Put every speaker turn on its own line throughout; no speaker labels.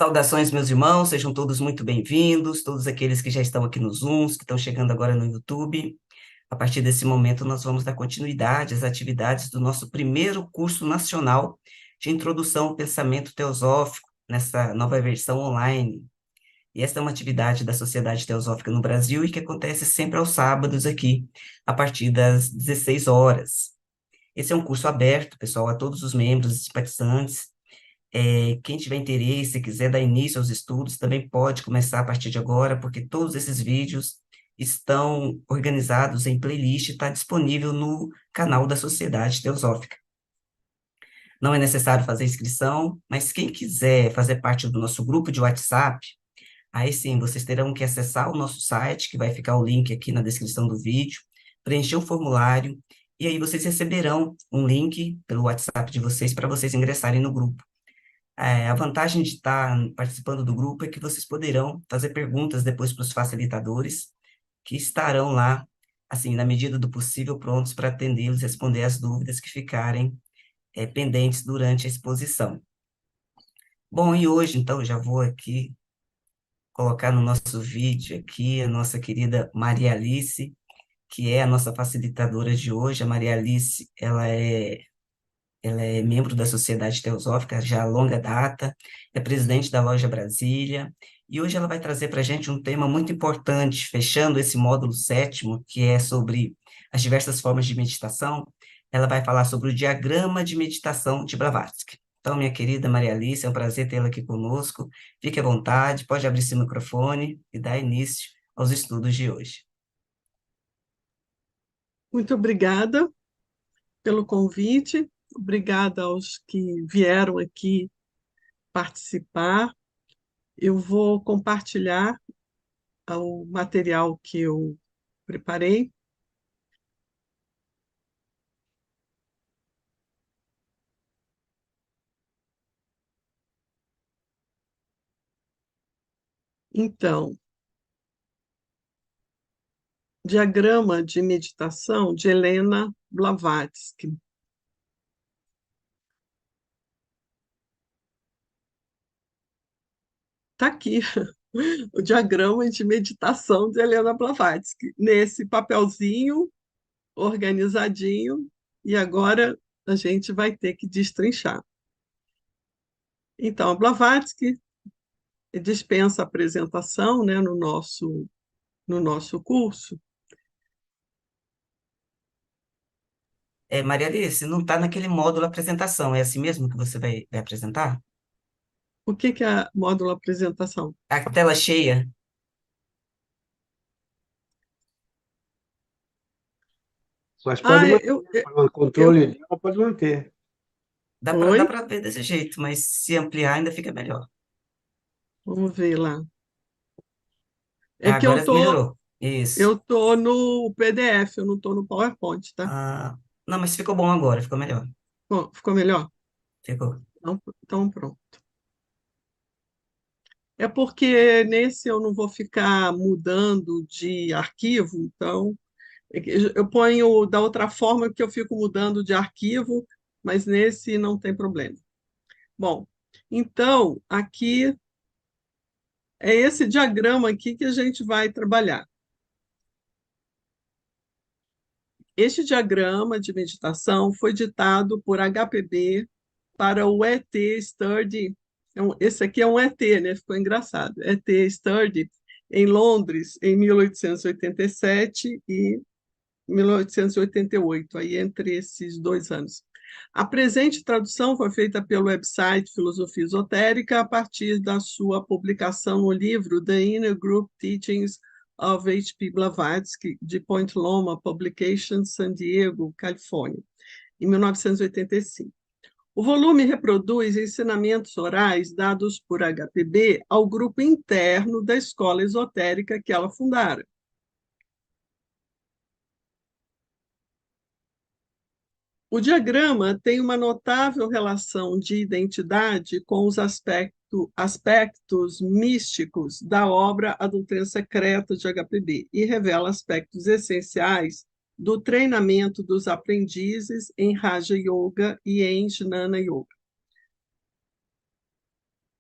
Saudações, meus irmãos, sejam todos muito bem-vindos, todos aqueles que já estão aqui nos Zooms, que estão chegando agora no YouTube. A partir desse momento, nós vamos dar continuidade às atividades do nosso primeiro curso nacional de Introdução ao Pensamento Teosófico, nessa nova versão online. E esta é uma atividade da Sociedade Teosófica no Brasil e que acontece sempre aos sábados aqui, a partir das 16 horas. Esse é um curso aberto, pessoal, a todos os membros e simpatizantes. Quem tiver interesse, quiser dar início aos estudos, também pode começar a partir de agora, porque todos esses vídeos estão organizados em playlist, está disponível no canal da Sociedade Teosófica. Não é necessário fazer inscrição, mas quem quiser fazer parte do nosso grupo de WhatsApp, aí sim, vocês terão que acessar o nosso site, que vai ficar o link aqui na descrição do vídeo, preencher o formulário, e aí vocês receberão um link pelo WhatsApp de vocês para vocês ingressarem no grupo. A vantagem de estar participando do grupo é que vocês poderão fazer perguntas depois para os facilitadores, que estarão lá, assim, na medida do possível, prontos para atendê-los e responder as dúvidas que ficarem pendentes durante a exposição. Bom, e hoje, então, eu já vou aqui colocar no nosso vídeo aqui a nossa querida Maria Alice, que é a nossa facilitadora de hoje. A Maria Alice, ela é membro da Sociedade Teosófica já há longa data, é presidente da Loja Brasília, e hoje ela vai trazer para a gente um tema muito importante, fechando esse módulo sétimo, que é sobre as diversas formas de meditação. Ela vai falar sobre o diagrama de meditação de Blavatsky. Então, minha querida Maria Alice, é um prazer tê-la aqui conosco. Fique à vontade, pode abrir seu microfone e dar início aos estudos de hoje.
Muito obrigada pelo convite, obrigada aos que vieram aqui participar. Eu vou compartilhar o material que eu preparei. Então, diagrama de meditação de Helena Blavatsky. Está aqui o diagrama de meditação de Helena Blavatsky, nesse papelzinho organizadinho, e agora a gente vai ter que destrinchar. Então, a Blavatsky dispensa apresentação, né, no nosso curso.
Maria Alice, não está naquele módulo apresentação, é assim mesmo que você vai apresentar?
O que que é módulo apresentação?
A tela cheia.
Mas pode
Ah,
manter, o
eu,
controle dela pode manter.
Dá
oi?
para ver desse jeito, mas se ampliar ainda fica melhor.
Vamos ver lá. É que
Agora melhorou. Isso.
eu tô no PDF, eu não tô no PowerPoint, tá?
Ah, não, mas ficou bom agora, ficou melhor.
Bom, ficou melhor?
Ficou.
Então pronto. É porque nesse eu não vou ficar mudando de arquivo, então eu ponho da outra forma que eu fico mudando de arquivo, mas nesse não tem problema. Bom, então aqui é esse diagrama aqui que a gente vai trabalhar. Este diagrama de meditação foi ditado por HPB para o ET Sturdy. Esse aqui é um ET, né? Ficou engraçado. ET Sturdy, em Londres, em 1887 e 1888, aí entre esses 2 anos. A presente tradução foi feita pelo website Filosofia Esotérica a partir da sua publicação no livro The Inner Group Teachings of H.P. Blavatsky, de Point Loma Publications, San Diego, Califórnia, em 1985. O volume reproduz ensinamentos orais dados por HPB ao grupo interno da escola esotérica que ela fundara. O diagrama tem uma notável relação de identidade com os aspectos místicos da obra A Doutrina Secreta de HPB e revela aspectos essenciais do treinamento dos aprendizes em Raja Yoga e em Jnana Yoga.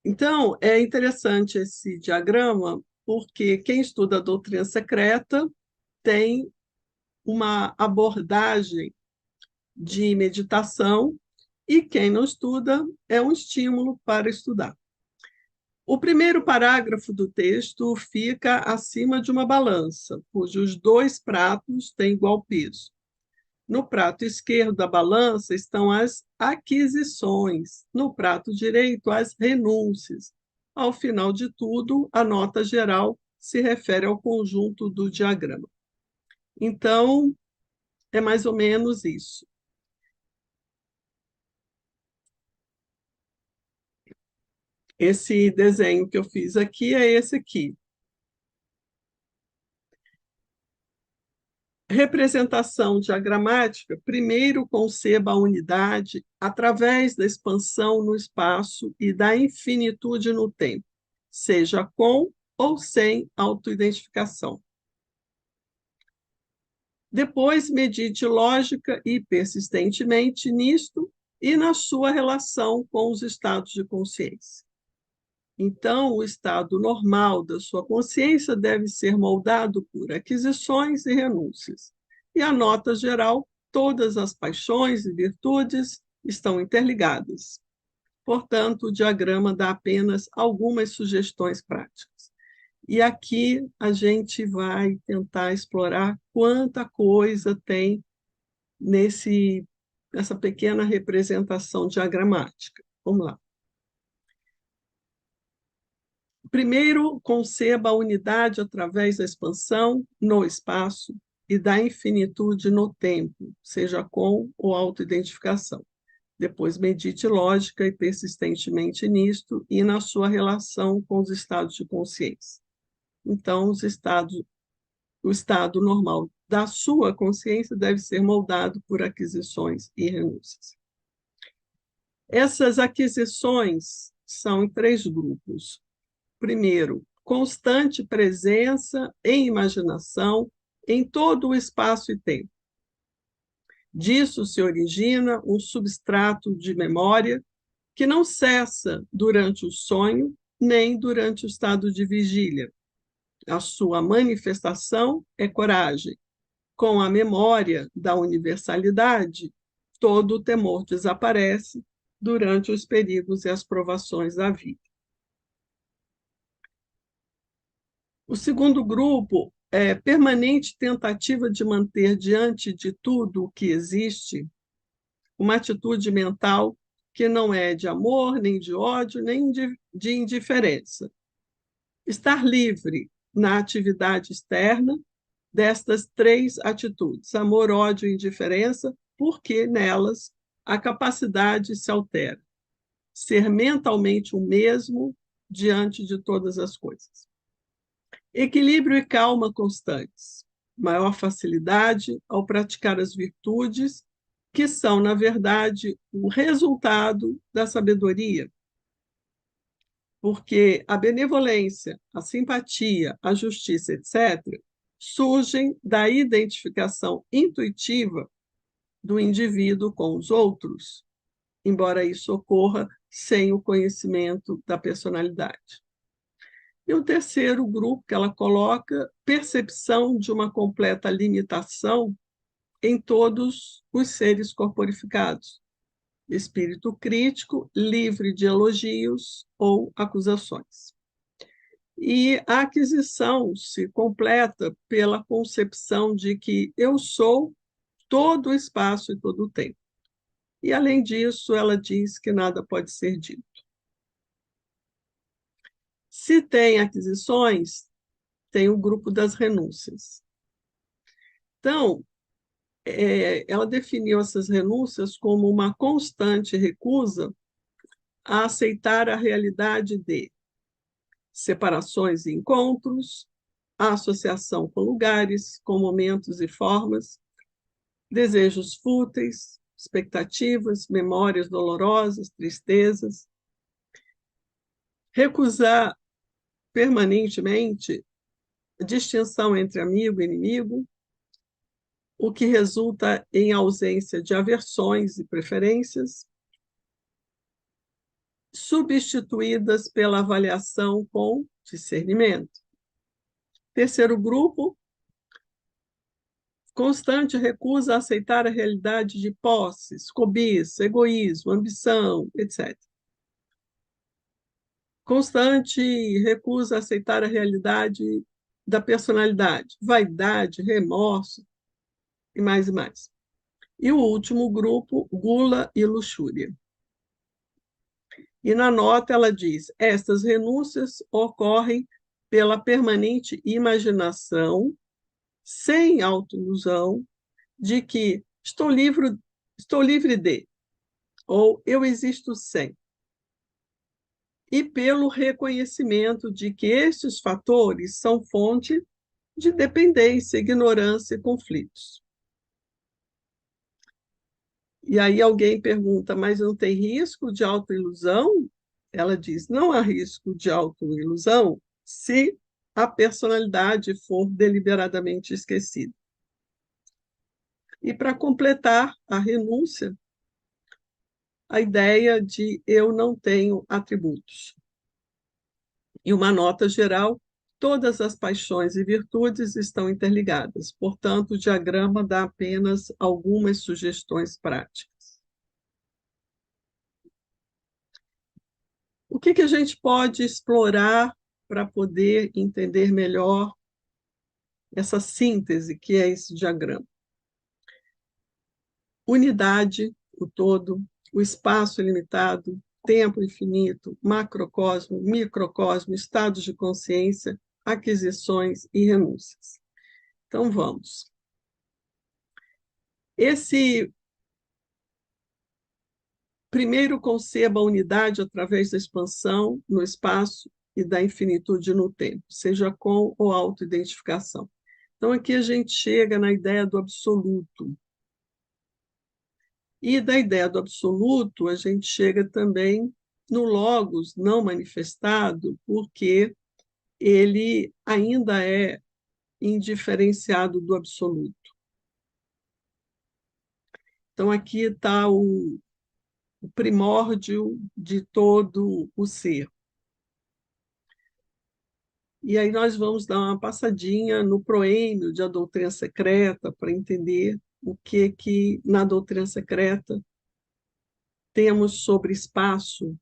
Então, é interessante esse diagrama, porque quem estuda a doutrina secreta tem uma abordagem de meditação, e quem não estuda é um estímulo para estudar. O primeiro parágrafo do texto fica acima de uma balança, cujos dois pratos têm igual peso. No prato esquerdo da balança estão as aquisições, no prato direito, as renúncias. Ao final de tudo, a nota geral se refere ao conjunto do diagrama. Então, é mais ou menos isso. Esse desenho que eu fiz aqui é esse aqui. Representação diagramática, primeiro conceba a unidade através da expansão no espaço e da infinitude no tempo, seja com ou sem autoidentificação. Depois, medite lógica e persistentemente nisto e na sua relação com os estados de consciência. Então, o estado normal da sua consciência deve ser moldado por aquisições e renúncias. E a nota geral, todas as paixões e virtudes estão interligadas. Portanto, o diagrama dá apenas algumas sugestões práticas. E aqui a gente vai tentar explorar quanta coisa tem nessa pequena representação diagramática. Vamos lá. Primeiro, conceba a unidade através da expansão no espaço e da infinitude no tempo, seja com ou autoidentificação. Depois, medite lógica e persistentemente nisto e na sua relação com os estados de consciência. Então, o estado normal da sua consciência deve ser moldado por aquisições e renúncias. Essas aquisições são em 3 grupos. Primeiro, constante presença em imaginação em todo o espaço e tempo. Disso se origina um substrato de memória que não cessa durante o sonho nem durante o estado de vigília. A sua manifestação é coragem. Com a memória da universalidade, todo o temor desaparece durante os perigos e as provações da vida. O segundo grupo é permanente tentativa de manter diante de tudo o que existe uma atitude mental que não é de amor, nem de ódio, nem de indiferença. Estar livre na atividade externa destas 3 atitudes, amor, ódio e indiferença, porque nelas a capacidade se altera. Ser mentalmente o mesmo diante de todas as coisas. Equilíbrio e calma constantes. Maior facilidade ao praticar as virtudes, que são, na verdade, o resultado da sabedoria. Porque a benevolência, a simpatia, a justiça, etc., surgem da identificação intuitiva do indivíduo com os outros, embora isso ocorra sem o conhecimento da personalidade. E o terceiro grupo que ela coloca, percepção de uma completa limitação em todos os seres corporificados. Espírito crítico, livre de elogios ou acusações. E a aquisição se completa pela concepção de que eu sou todo o espaço e todo o tempo. E, além disso, ela diz que nada pode ser dito. Se tem aquisições, tem o grupo das renúncias. Então, ela definiu essas renúncias como uma constante recusa a aceitar a realidade de separações e encontros, a associação com lugares, com momentos e formas, desejos fúteis, expectativas, memórias dolorosas, tristezas. Recusar permanentemente a distinção entre amigo e inimigo, o que resulta em ausência de aversões e preferências. substituídas pela avaliação com discernimento. Terceiro grupo, constante recusa a aceitar a realidade de posses, cobiça, egoísmo, ambição, etc. Constante recusa a aceitar a realidade da personalidade, vaidade, remorso e mais e mais. E o último grupo, gula e luxúria. E na nota ela diz: estas renúncias ocorrem pela permanente imaginação, sem autoilusão, de que estou livre de, ou eu existo sem. E pelo reconhecimento de que estes fatores são fonte de dependência, ignorância e conflitos. E aí alguém pergunta, mas não tem risco de autoilusão? Ela diz, não há risco de autoilusão se a personalidade for deliberadamente esquecida. E para completar a renúncia, a ideia de eu não tenho atributos. E uma nota geral, todas as paixões e virtudes estão interligadas, portanto, o diagrama dá apenas algumas sugestões práticas. O que a gente pode explorar para poder entender melhor essa síntese que é esse diagrama? Unidade, o todo, o espaço ilimitado, tempo infinito, macrocosmo, microcosmo, estados de consciência, aquisições e renúncias. Então, vamos. Esse primeiro conceba a unidade através da expansão no espaço e da infinitude no tempo, seja com ou autoidentificação. Então, aqui a gente chega na ideia do absoluto. E da ideia do absoluto, a gente chega também no logos não manifestado, porque ele ainda é indiferenciado do absoluto. Então, aqui está o primórdio de todo o ser. E aí nós vamos dar uma passadinha no proêmio de A Doutrina Secreta para entender o que na doutrina secreta temos sobre espaço.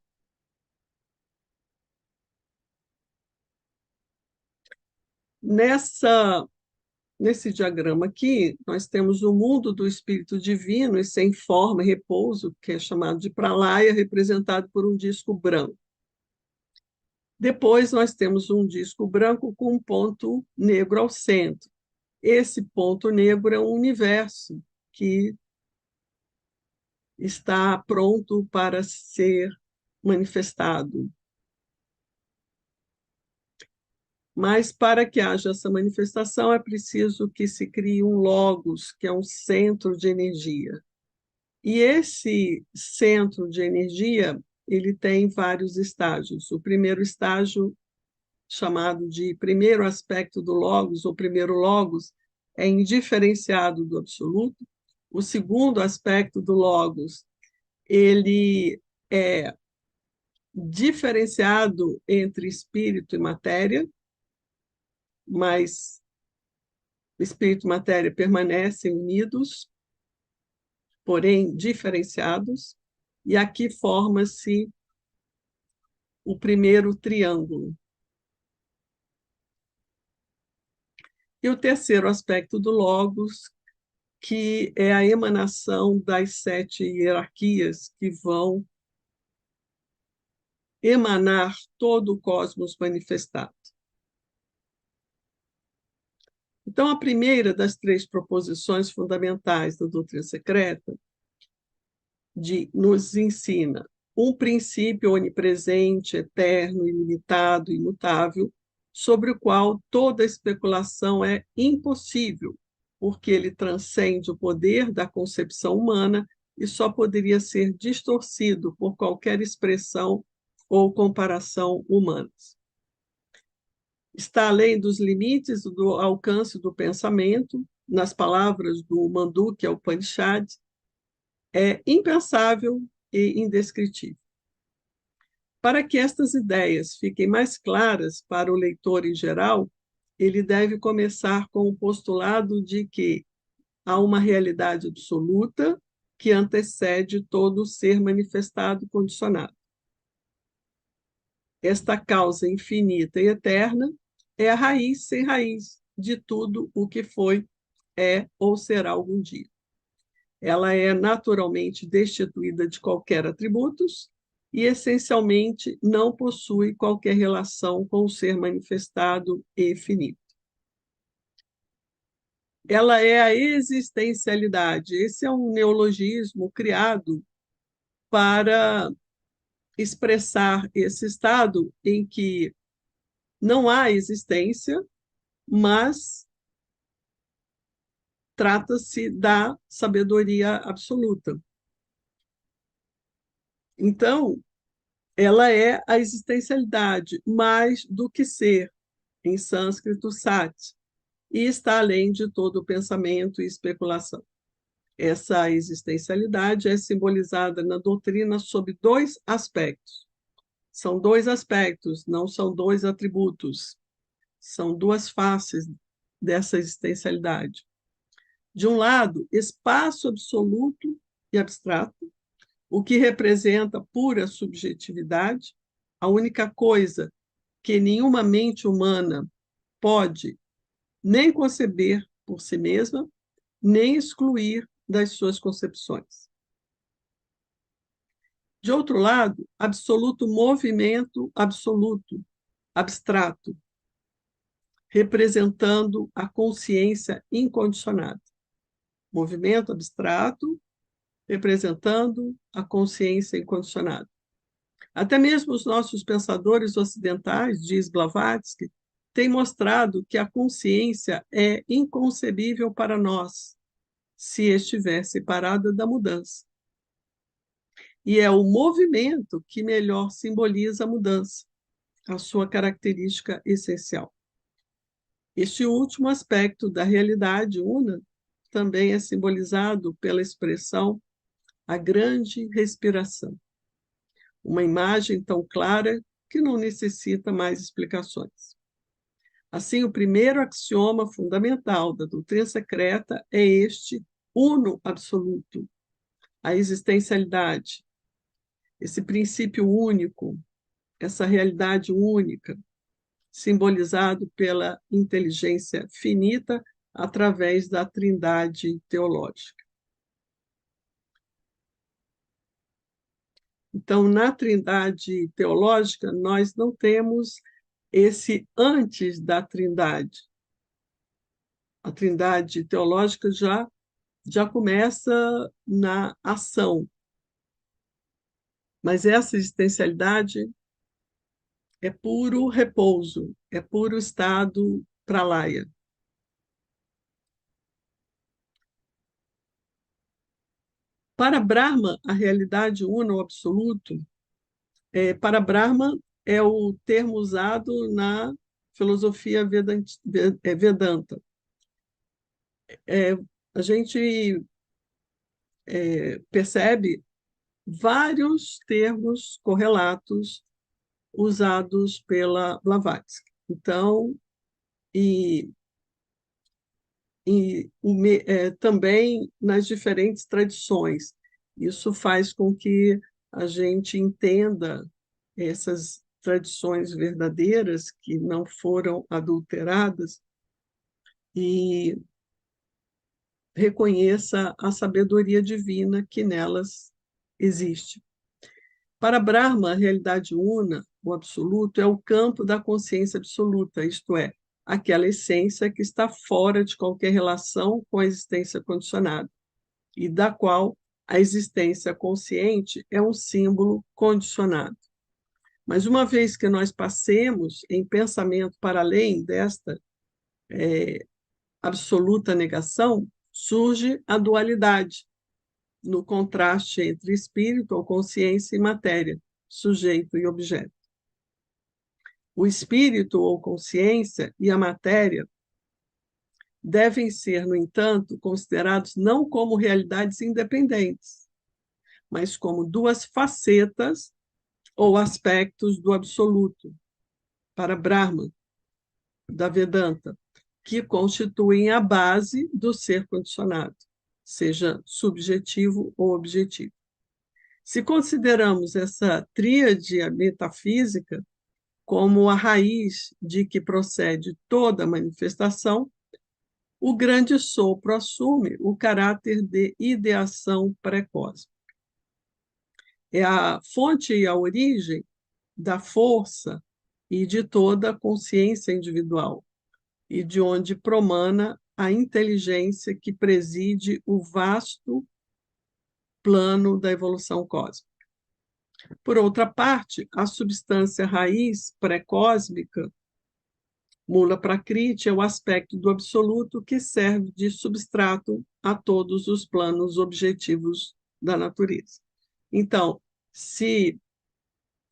Nesse diagrama aqui, nós temos o mundo do espírito divino e sem forma e repouso, que é chamado de pralaya, representado por um disco branco. Depois nós temos um disco branco com um ponto negro ao centro. Esse ponto negro é um universo que está pronto para ser manifestado. Mas para que haja essa manifestação é preciso que se crie um logos, que é um centro de energia. E esse centro de energia, ele tem vários estágios. O primeiro estágio, chamado de primeiro aspecto do logos, ou primeiro logos, é indiferenciado do absoluto. O segundo aspecto do logos, ele é diferenciado entre espírito e matéria, mas espírito e matéria permanecem unidos, porém diferenciados, e aqui forma-se o primeiro triângulo. E o terceiro aspecto do logos, que é a emanação das 7 hierarquias que vão emanar todo o cosmos manifestado. Então, a primeira das 3 proposições fundamentais da doutrina secreta nos ensina um princípio onipresente, eterno, ilimitado, imutável, sobre o qual toda especulação é impossível, porque ele transcende o poder da concepção humana e só poderia ser distorcido por qualquer expressão ou comparação humanas. Está além dos limites do alcance do pensamento, nas palavras do Mandukya Upanishad, é impensável e indescritível. Para que estas ideias fiquem mais claras para o leitor em geral, ele deve começar com o postulado de que há uma realidade absoluta que antecede todo ser manifestado condicionado. Esta causa infinita e eterna é a raiz sem raiz de tudo o que foi, é ou será algum dia. Ela é naturalmente destituída de qualquer atributos e, essencialmente, não possui qualquer relação com o ser manifestado e finito. Ela é a existencialidade. Esse é um neologismo criado para expressar esse estado em que não há existência, mas trata-se da sabedoria absoluta. Então, ela é a existencialidade, mais do que ser, em sânscrito, sat, e está além de todo pensamento e especulação. Essa existencialidade é simbolizada na doutrina sob dois aspectos. São dois aspectos, não são dois atributos. São duas faces dessa existencialidade. De um lado, espaço absoluto e abstrato, o que representa pura subjetividade, a única coisa que nenhuma mente humana pode nem conceber por si mesma, nem excluir das suas concepções. De outro lado, absoluto movimento absoluto, abstrato, representando a consciência incondicionada. Movimento abstrato, representando a consciência incondicionada. Até mesmo os nossos pensadores ocidentais, diz Blavatsky, têm mostrado que a consciência é inconcebível para nós, se estiver separada da mudança. E é o movimento que melhor simboliza a mudança, a sua característica essencial. Este último aspecto da realidade una também é simbolizado pela expressão a grande respiração. Uma imagem tão clara que não necessita mais explicações. Assim, o primeiro axioma fundamental da doutrina secreta é este uno absoluto, a existencialidade, esse princípio único, essa realidade única, simbolizado pela inteligência finita através da trindade teológica. Então, na trindade teológica, nós não temos esse antes da trindade. A trindade teológica já começa na ação. Mas essa existencialidade é puro repouso, é puro estado pralaya. Para Brahma, a realidade una, o absoluto, para Brahma é o termo usado na filosofia Vedanta. A gente percebe vários termos correlatos usados pela Blavatsky. Então, também nas diferentes tradições. Isso faz com que a gente entenda essas tradições verdadeiras que não foram adulteradas e reconheça a sabedoria divina que nelas existe. Para Brahma, a realidade una, o absoluto, é o campo da consciência absoluta, isto é, aquela essência que está fora de qualquer relação com a existência condicionada, e da qual a existência consciente é um símbolo condicionado. Mas uma vez que nós passemos em pensamento para além desta absoluta negação, surge a dualidade, no contraste entre espírito ou consciência e matéria, sujeito e objeto. O espírito ou consciência e a matéria devem ser, no entanto, considerados não como realidades independentes, mas como duas facetas ou aspectos do absoluto, para Brahman, da Vedanta, que constituem a base do ser condicionado, seja subjetivo ou objetivo. Se consideramos essa tríade metafísica como a raiz de que procede toda manifestação, o grande sopro assume o caráter de ideação pré-cósmica. É a fonte e a origem da força e de toda a consciência individual, e de onde promana a inteligência que preside o vasto plano da evolução cósmica. Por outra parte, a substância raiz pré-cósmica, Mula Prakriti, é o aspecto do absoluto que serve de substrato a todos os planos objetivos da natureza. Então, se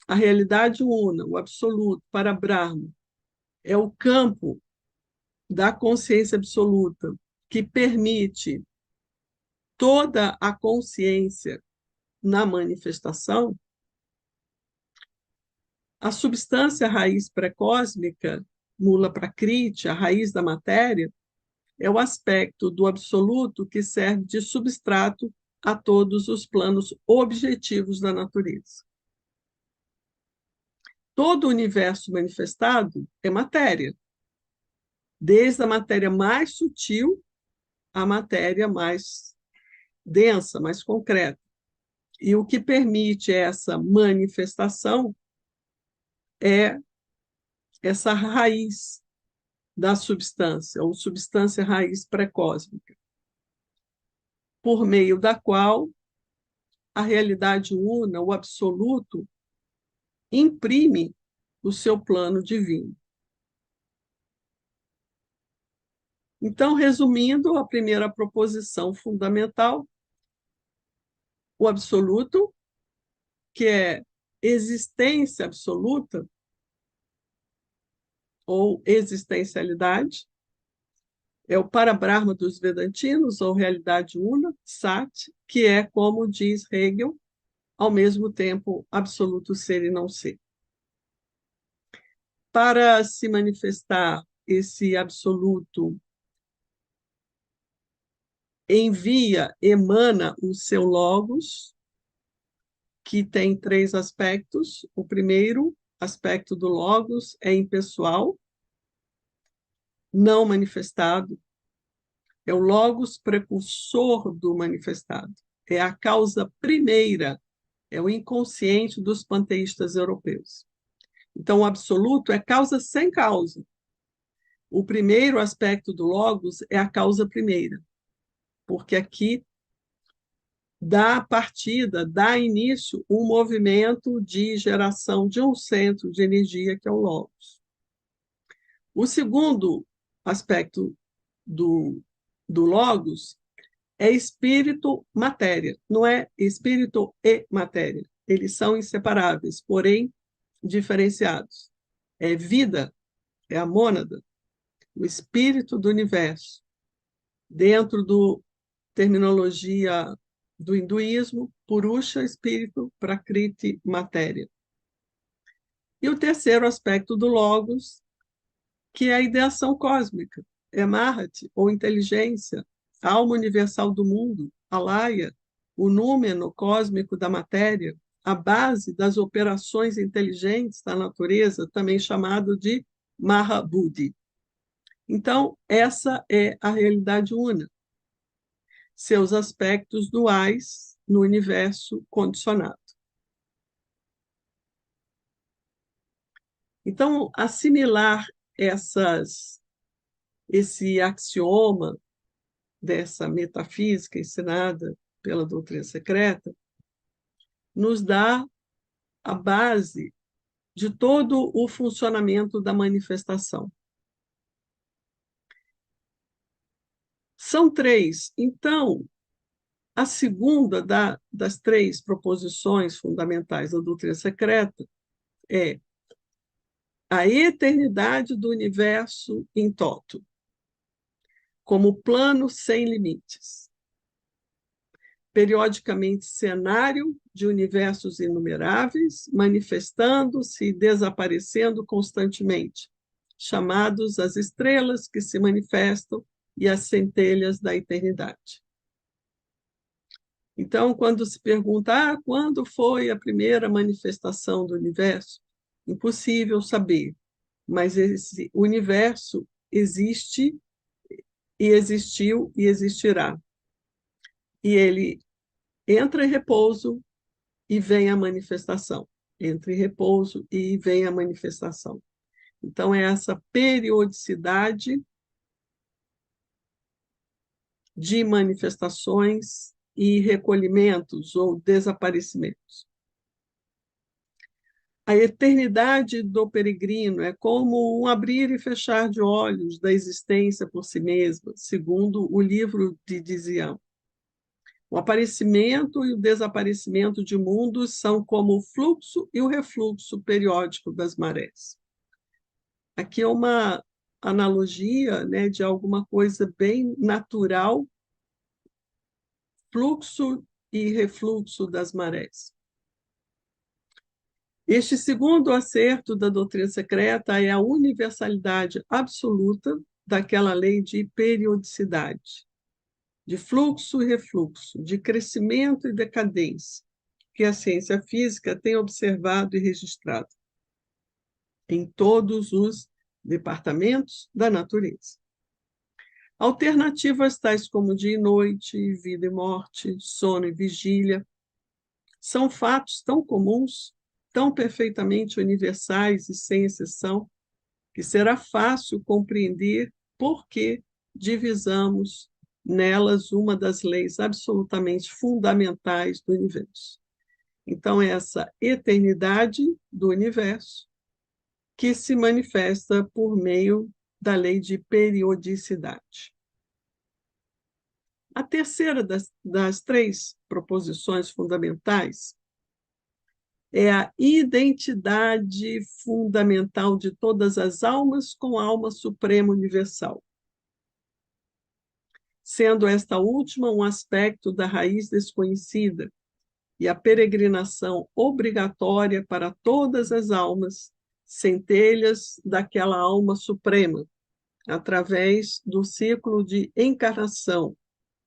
a realidade una, o absoluto, para Brahma, é o campo da consciência absoluta que permite toda a consciência na manifestação, a substância raiz pré-cósmica, Mula Prakriti, a raiz da matéria, é o aspecto do absoluto que serve de substrato a todos os planos objetivos da natureza. Todo o universo manifestado é matéria, desde a matéria mais sutil à matéria mais densa, mais concreta. E o que permite essa manifestação é essa raiz da substância, ou substância raiz pré-cósmica, por meio da qual a realidade una, o absoluto, imprime o seu plano divino. Então, resumindo, a primeira proposição fundamental, o absoluto, que é existência absoluta, ou existencialidade, é o Parabrahma dos Vedantinos, ou realidade una, Sat, que é, como diz Hegel, ao mesmo tempo absoluto ser e não ser. Para se manifestar esse absoluto, emana o seu logos, que tem 3 aspectos. O primeiro aspecto do logos é impessoal, não manifestado. É o logos precursor do manifestado. É a causa primeira, é o inconsciente dos panteístas europeus. Então, o absoluto é causa sem causa. O primeiro aspecto do logos é a causa primeira, porque aqui dá partida, dá início um movimento de geração de um centro de energia, que é o logos. O segundo aspecto do logos é espírito-matéria, não é espírito e matéria. Eles são inseparáveis, porém diferenciados. É vida, é a mônada, o espírito do universo. Dentro do terminologia do hinduísmo, Purusha, espírito, Prakriti, matéria. E o terceiro aspecto do logos, que é a ideação cósmica, é Mahati, ou inteligência, a alma universal do mundo, Alaya, o númeno cósmico da matéria, a base das operações inteligentes da natureza, também chamado de Mahabudhi. Então, essa é a realidade una, seus aspectos duais no universo condicionado. Então, assimilar esse axioma dessa metafísica ensinada pela doutrina secreta nos dá a base de todo o funcionamento da manifestação. São 3. Então, a segunda das 3 proposições fundamentais da doutrina secreta é a eternidade do universo em toto, como plano sem limites, periodicamente cenário de universos inumeráveis, manifestando-se e desaparecendo constantemente, chamados as estrelas que se manifestam e as centelhas da eternidade. Então, quando se pergunta, quando foi a primeira manifestação do universo? Impossível saber, mas esse universo existe e existiu e existirá. E ele entra em repouso e vem a manifestação. Entra em repouso e vem a manifestação. Então, é essa periodicidade de manifestações e recolhimentos ou desaparecimentos. A eternidade do peregrino é como um abrir e fechar de olhos da existência por si mesma, segundo o livro de Dizian. O aparecimento e o desaparecimento de mundos são como o fluxo e o refluxo periódico das marés. Aqui é uma analogia, né, de alguma coisa bem natural, fluxo e refluxo das marés. Este segundo acerto da doutrina secreta é a universalidade absoluta daquela lei de periodicidade, de fluxo e refluxo, de crescimento e decadência, que a ciência física tem observado e registrado em todos os departamentos da natureza. Alternativas tais como dia e noite, vida e morte, sono e vigília, são fatos tão comuns, tão perfeitamente universais e sem exceção, que será fácil compreender por que divisamos nelas uma das leis absolutamente fundamentais do universo. Então, essa eternidade do universo que se manifesta por meio da lei de periodicidade. A terceira das três proposições fundamentais é a identidade fundamental de todas as almas com a alma suprema universal, sendo esta última um aspecto da raiz desconhecida e a peregrinação obrigatória para todas as almas, centelhas daquela alma suprema, através do ciclo de encarnação,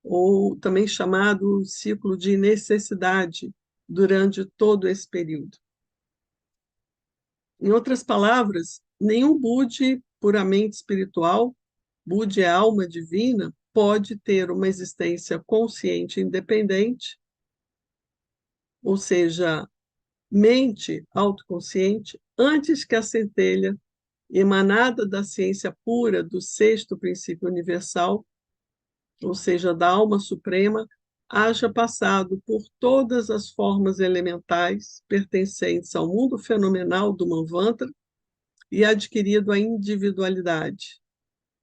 ou também chamado ciclo de necessidade, durante todo esse período. Em outras palavras, nenhum Budi puramente espiritual, Budi é alma divina, pode ter uma existência consciente independente, ou seja, mente autoconsciente, antes que a centelha emanada da ciência pura do sexto princípio universal, ou seja, da alma suprema, haja passado por todas as formas elementais pertencentes ao mundo fenomenal do Manvantara e adquirido a individualidade.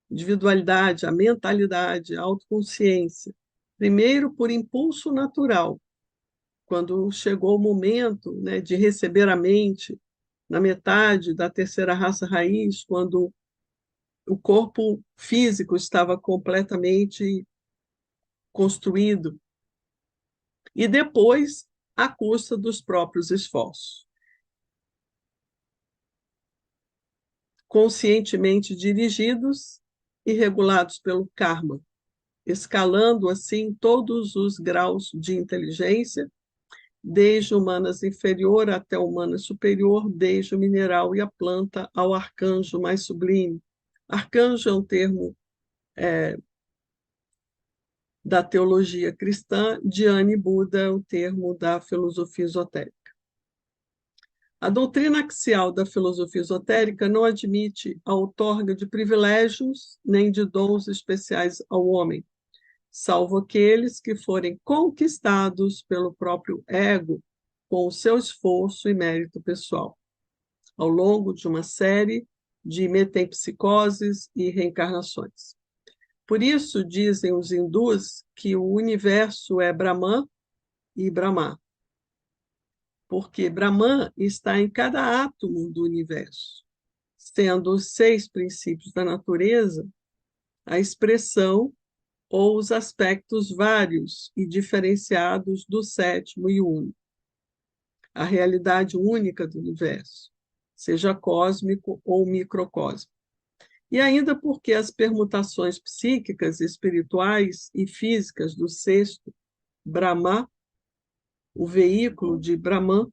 Individualidade, a mentalidade, a autoconsciência. Primeiro, por impulso natural, quando chegou o momento, né, de receber a mente, na metade da terceira raça raiz, quando o corpo físico estava completamente construído, e depois à custa dos próprios esforços. Conscientemente dirigidos e regulados pelo karma, escalando assim todos os graus de inteligência, desde humanas inferior até humanas superior, desde o mineral e a planta ao arcanjo mais sublime. Arcanjo é um termo da teologia cristã, Dhyani Buda é o termo da filosofia esotérica. A doutrina axial da filosofia esotérica não admite a outorga de privilégios nem de dons especiais ao homem, salvo aqueles que forem conquistados pelo próprio ego com o seu esforço e mérito pessoal, ao longo de uma série de metempsicoses e reencarnações. Por isso, dizem os hindus que o universo é Brahman e Brahma, porque Brahman está em cada átomo do universo, sendo os 6 princípios da natureza a expressão ou os aspectos vários e diferenciados do sétimo e uno, a realidade única do universo, seja cósmico ou microcósmico. E ainda porque as permutações psíquicas, espirituais e físicas do sexto, Brahma, o veículo de Brahman,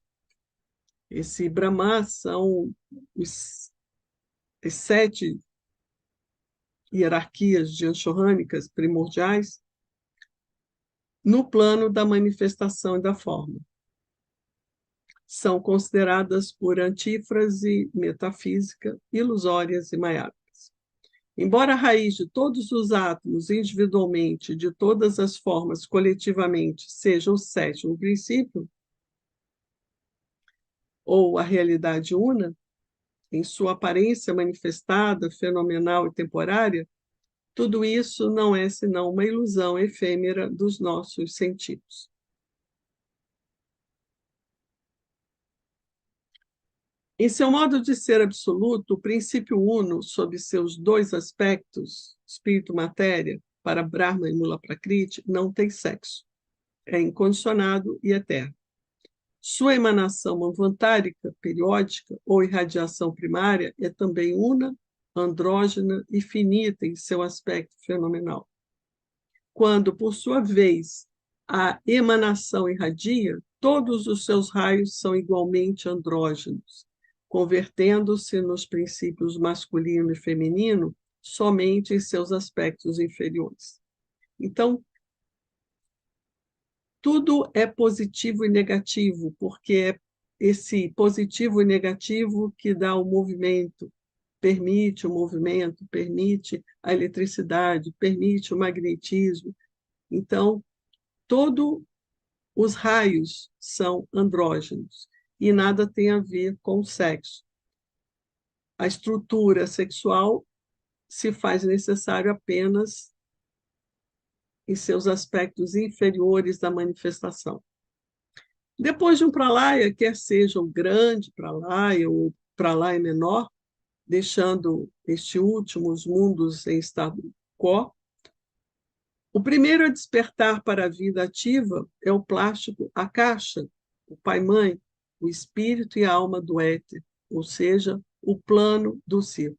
esse Brahma são as 7 hierarquias dianchorrânicas primordiais, no plano da manifestação e da forma. São consideradas por antífrase metafísica ilusórias e maiáticas. Embora a raiz de todos os átomos individualmente, de todas as formas coletivamente, seja o sétimo princípio, ou a realidade una, em sua aparência manifestada, fenomenal e temporária, tudo isso não é senão uma ilusão efêmera dos nossos sentidos. Em seu modo de ser absoluto, o princípio uno, sob seus 2 aspectos, espírito e matéria, para Brahma e Mula Prakriti, não tem sexo. É incondicionado e eterno. Sua emanação manvantárica, periódica ou irradiação primária é também una, andrógena e finita em seu aspecto fenomenal. Quando, por sua vez, a emanação irradia, todos os seus raios são igualmente andrógenos, convertendo-se nos princípios masculino e feminino somente em seus aspectos inferiores. Então, tudo é positivo e negativo, porque é esse positivo e negativo que dá o movimento, permite o movimento, permite a eletricidade, permite o magnetismo. Então, todos os raios são andrógenos e nada tem a ver com o sexo. A estrutura sexual se faz necessário apenas em seus aspectos inferiores da manifestação. Depois de um pralaya, quer seja um grande pralaya ou pralaya menor, deixando este último os mundos em estado quo, o primeiro a despertar para a vida ativa é o plástico Akasha, o pai-mãe, o espírito e a alma do éter, ou seja, o plano do círculo.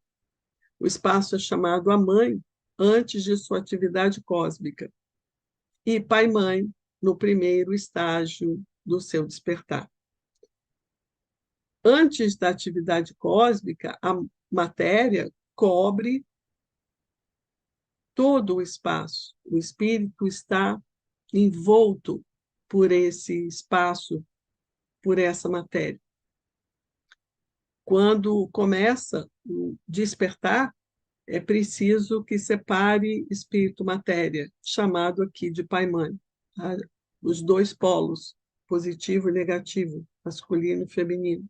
O espaço é chamado a mãe antes de sua atividade cósmica e pai-mãe no primeiro estágio do seu despertar. Antes da atividade cósmica, a matéria cobre todo o espaço. O espírito está envolto por esse espaço, por essa matéria. Quando começa o despertar, é preciso que separe espírito e matéria, chamado aqui de pai-mãe. Tá? Os 2 polos, positivo e negativo, masculino e feminino.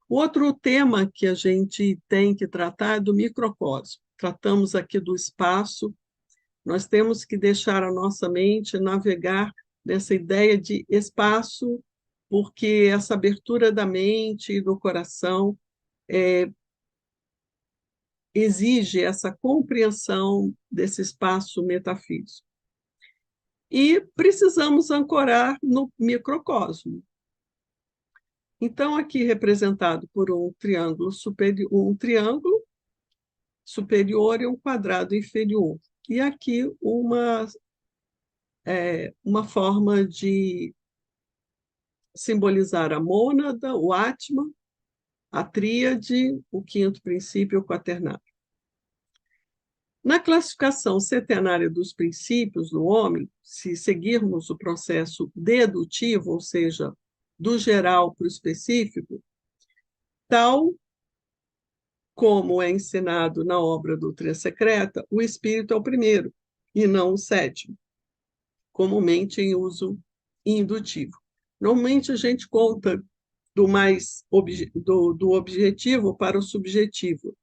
O outro tema que a gente tem que tratar é do microcosmo. Tratamos aqui do espaço. Nós temos que deixar a nossa mente navegar nessa ideia de espaço, porque essa abertura da mente e do coração exige essa compreensão desse espaço metafísico. E precisamos ancorar no microcosmo. Então, aqui representado por um triângulo superior e um quadrado inferior. E aqui uma forma de simbolizar a mônada, o Atma, a tríade, o 5º princípio, o quaternário. Na classificação setenária dos princípios no homem, se seguirmos o processo dedutivo, ou seja, do geral para o específico, tal como é ensinado na obra Doutrina Secreta, o espírito é o primeiro e não o sétimo, comumente em uso indutivo. Normalmente a gente conta do objetivo para o subjetivo.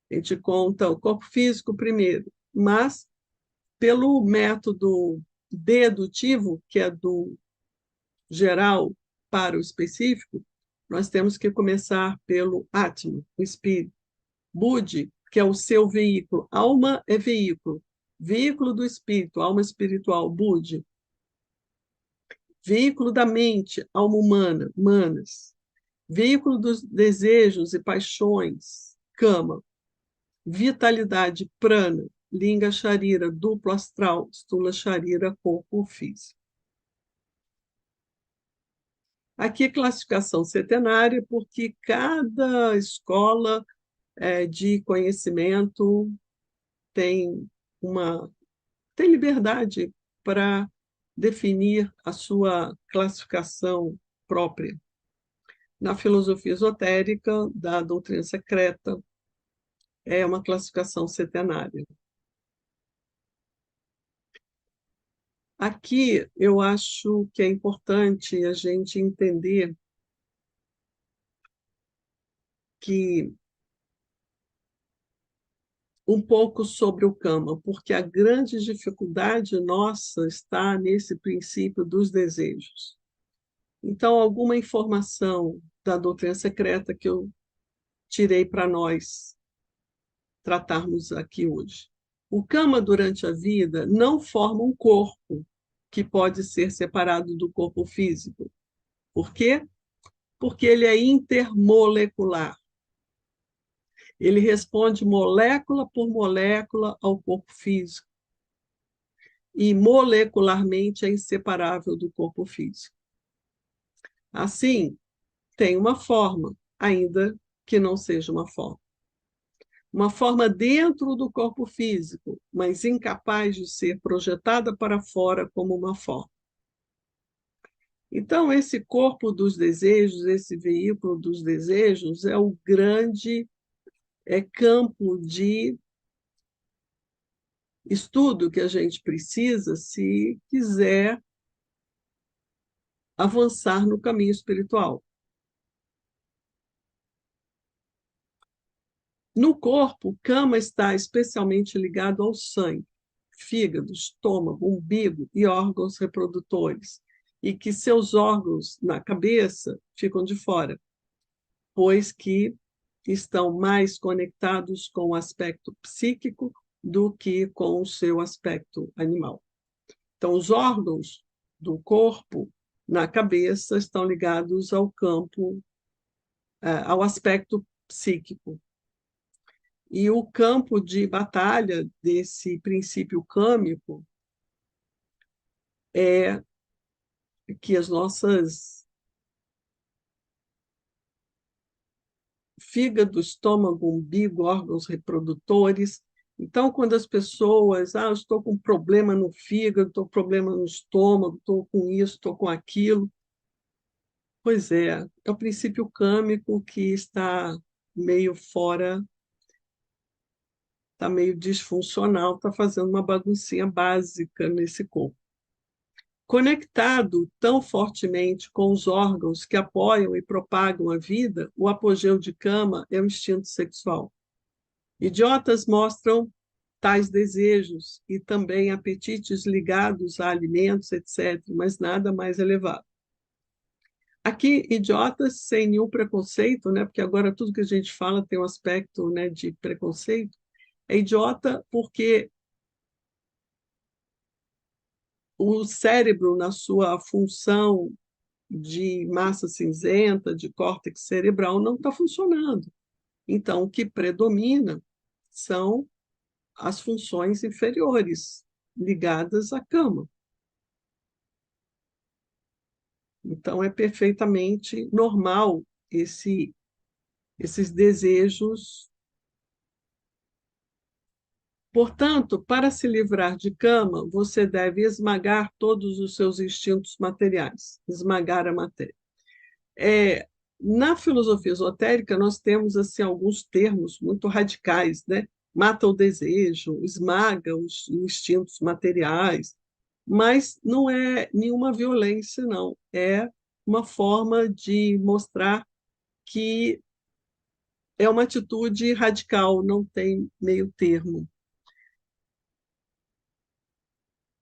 A gente conta o corpo físico primeiro, mas pelo método dedutivo, que é do geral para o específico, nós temos que começar pelo Atma, o espírito. Buddhi, que é o seu veículo. Alma é veículo. Veículo do espírito, alma espiritual, Budi. Veículo da mente, alma humana, Manas. Veículo dos desejos e paixões, Kama. Vitalidade, Prana. Linga Sharira, duplo astral, Stula Sharira, corpo físico. Aqui classificação setenária, porque cada escola de conhecimento tem tem liberdade para definir a sua classificação própria. Na filosofia esotérica da doutrina secreta, é uma classificação setenária. Aqui eu acho que é importante a gente entender que um pouco sobre o Kama, porque a grande dificuldade nossa está nesse princípio dos desejos. Então, alguma informação da doutrina secreta que eu tirei para nós tratarmos aqui hoje. O Kama, durante a vida, não forma um corpo que pode ser separado do corpo físico. Por quê? Porque ele é intermolecular. Ele responde molécula por molécula ao corpo físico e molecularmente é inseparável do corpo físico. Assim, tem uma forma, ainda que não seja uma forma. Uma forma dentro do corpo físico, mas incapaz de ser projetada para fora como uma forma. Então, esse corpo dos desejos, esse veículo dos desejos, é o grande campo de estudo que a gente precisa se quiser avançar no caminho espiritual. No corpo, o Kama está especialmente ligado ao sangue, fígado, estômago, umbigo e órgãos reprodutores, e que seus órgãos na cabeça ficam de fora, pois que estão mais conectados com o aspecto psíquico do que com o seu aspecto animal. Então, os órgãos do corpo na cabeça estão ligados ao campo, ao aspecto psíquico. E o campo de batalha desse princípio câmico é que as nossas fígado, estômago, umbigo, órgãos reprodutores. Então, quando as pessoas, eu estou com problema no fígado, estou com problema no estômago, estou com isso, estou com aquilo. Pois é o princípio câmico que está meio fora, está meio disfuncional, está fazendo uma baguncinha básica nesse corpo. Conectado tão fortemente com os órgãos que apoiam e propagam a vida, o apogeu de Kama é o instinto sexual. Idiotas mostram tais desejos e também apetites ligados a alimentos, etc., mas nada mais elevado. Aqui, idiotas sem nenhum preconceito, né? Porque agora tudo que a gente fala tem um aspecto, né, de preconceito. É idiota porque o cérebro, na sua função de massa cinzenta, de córtex cerebral, não está funcionando. Então, o que predomina são as funções inferiores ligadas à cama. Então, é perfeitamente normal esses desejos. Portanto, para se livrar de cama, você deve esmagar todos os seus instintos materiais, esmagar a matéria. Na filosofia esotérica, nós temos assim, alguns termos muito radicais, né? Mata o desejo, esmaga os instintos materiais, mas não é nenhuma violência, não. É uma forma de mostrar que é uma atitude radical, não tem meio termo.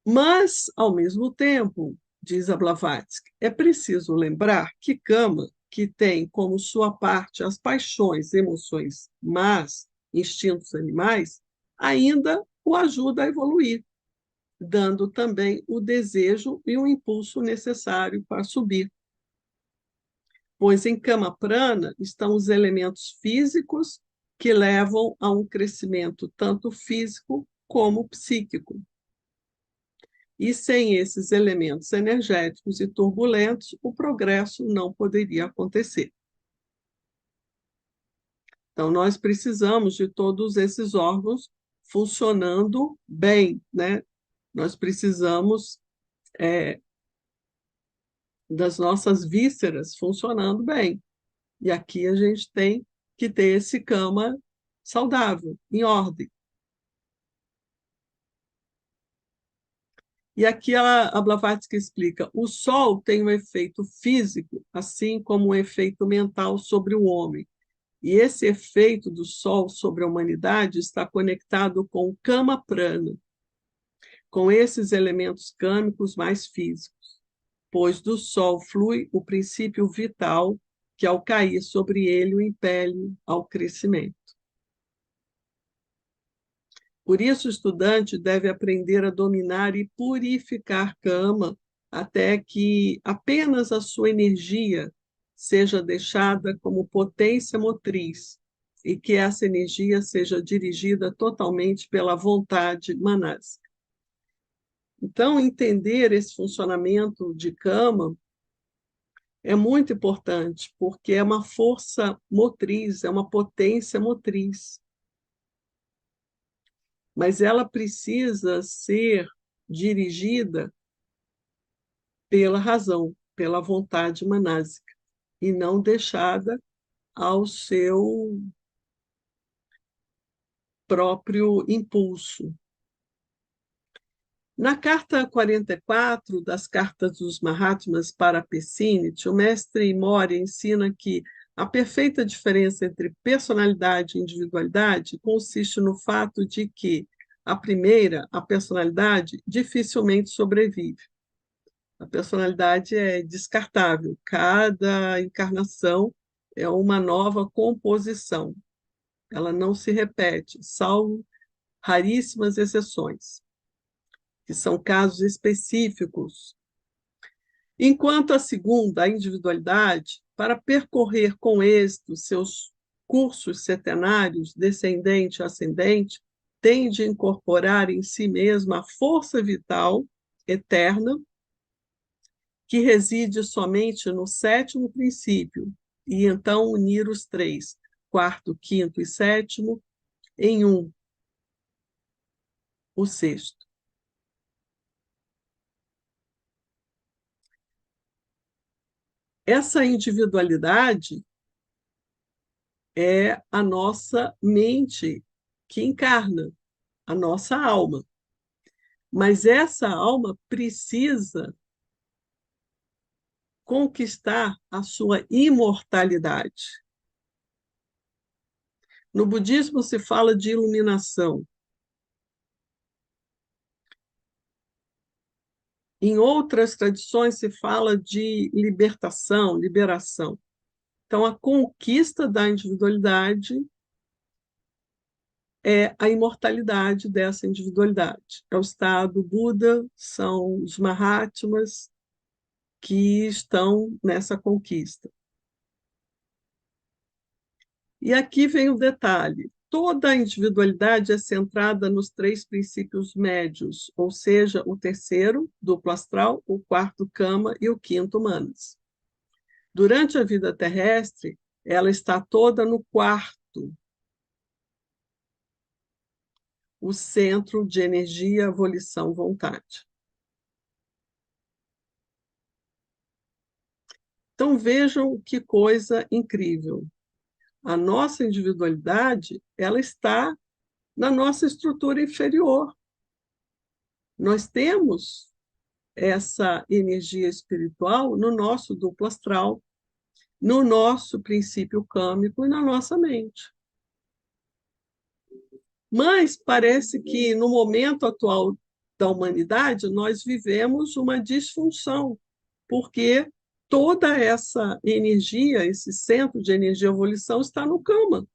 Mas, ao mesmo tempo, diz a Blavatsky, é preciso lembrar que Kama, que tem como sua parte as paixões, emoções, mas instintos animais, ainda o ajuda a evoluir, dando também o desejo e o impulso necessário para subir. Pois em Kama Prana estão os elementos físicos que levam a um crescimento tanto físico como psíquico. E sem esses elementos energéticos e turbulentos, o progresso não poderia acontecer. Então, nós precisamos de todos esses órgãos funcionando bem, né? Nós precisamos das nossas vísceras funcionando bem. E aqui a gente tem que ter esse Kama saudável, em ordem. E aqui a Blavatsky explica: o Sol tem um efeito físico, assim como um efeito mental sobre o homem. E esse efeito do Sol sobre a humanidade está conectado com o Kama Prana, com esses elementos câmicos mais físicos, pois do Sol flui o princípio vital que, ao cair sobre ele, o impele ao crescimento. Por isso, o estudante deve aprender a dominar e purificar Kama até que apenas a sua energia seja deixada como potência motriz e que essa energia seja dirigida totalmente pela vontade manásica. Então, entender esse funcionamento de Kama é muito importante, porque é uma força motriz, é uma potência motriz. Mas ela precisa ser dirigida pela razão, pela vontade manásica, e não deixada ao seu próprio impulso. Na carta 44 das Cartas dos Mahatmas para Pessinit, o mestre Moria ensina que a perfeita diferença entre personalidade e individualidade consiste no fato de que a primeira, a personalidade, dificilmente sobrevive. A personalidade é descartável. Cada encarnação é uma nova composição. Ela não se repete, salvo raríssimas exceções, que são casos específicos. Enquanto a segunda, a individualidade, para percorrer com êxito seus cursos setenários, descendente e ascendente, tem de incorporar em si mesma a força vital eterna que reside somente no sétimo princípio, e então unir os três, quarto, quinto e sétimo, em um, o sexto. Essa individualidade é a nossa mente que encarna, a nossa alma. Mas essa alma precisa conquistar a sua imortalidade. No budismo se fala de iluminação. Em outras tradições se fala de libertação, liberação. Então, a conquista da individualidade é a imortalidade dessa individualidade. É o estado Buda, são os Mahatmas que estão nessa conquista. E aqui vem o detalhe: toda a individualidade é centrada nos três princípios médios, ou seja, o terceiro, duplo astral, o quarto, Kama, e o quinto, Manas. Durante a vida terrestre, ela está toda no quarto, o centro de energia, volição, vontade. Então vejam que coisa incrível. A nossa individualidade, ela está na nossa estrutura inferior. Nós temos essa energia espiritual no nosso duplo astral, no nosso princípio câmico e na nossa mente. Mas parece que no momento atual da humanidade nós vivemos uma disfunção, porque toda essa energia, esse centro de energia e evolução está no Kama.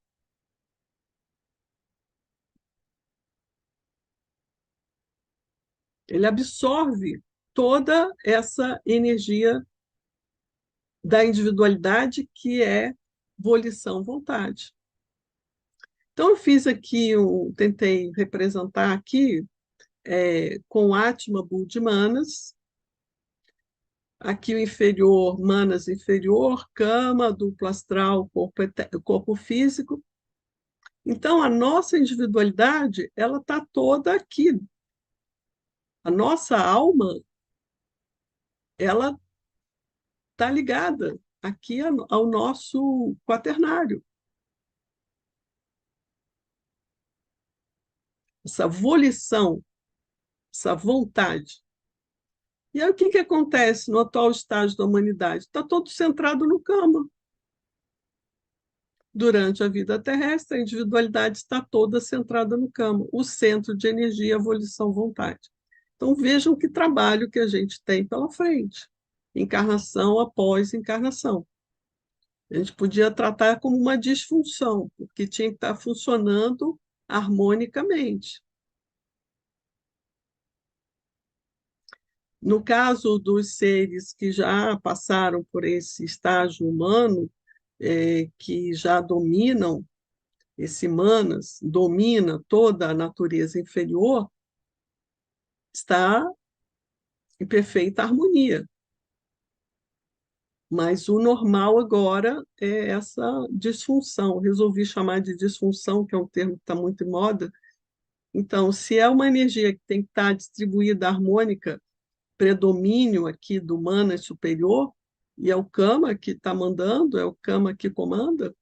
Ele absorve toda essa energia da individualidade, que é volição, vontade. Então, eu fiz aqui, tentei representar aqui com Atma Buddhi Manas, aqui o inferior, Manas inferior, cama, duplo astral, corpo físico. Então, a nossa individualidade, ela está toda aqui. A nossa alma, ela está ligada aqui ao nosso quaternário. Essa volição, essa vontade. E aí, o que acontece no atual estágio da humanidade? Está todo centrado no Kama. Durante a vida terrestre, a individualidade está toda centrada no Kama, o centro de energia, volição, vontade. Então, vejam que trabalho que a gente tem pela frente, encarnação após encarnação. A gente podia tratar como uma disfunção, porque tinha que estar funcionando harmonicamente. No caso dos seres que já passaram por esse estágio humano, que já dominam, esse manas, domina toda a natureza inferior, está em perfeita harmonia. Mas o normal agora é essa disfunção. Resolvi chamar de disfunção, que é um termo que está muito em moda. Então, se é uma energia que tem que estar distribuída harmônica, predomínio aqui do mana superior, e é o Kama que está mandando, é o Kama que comanda.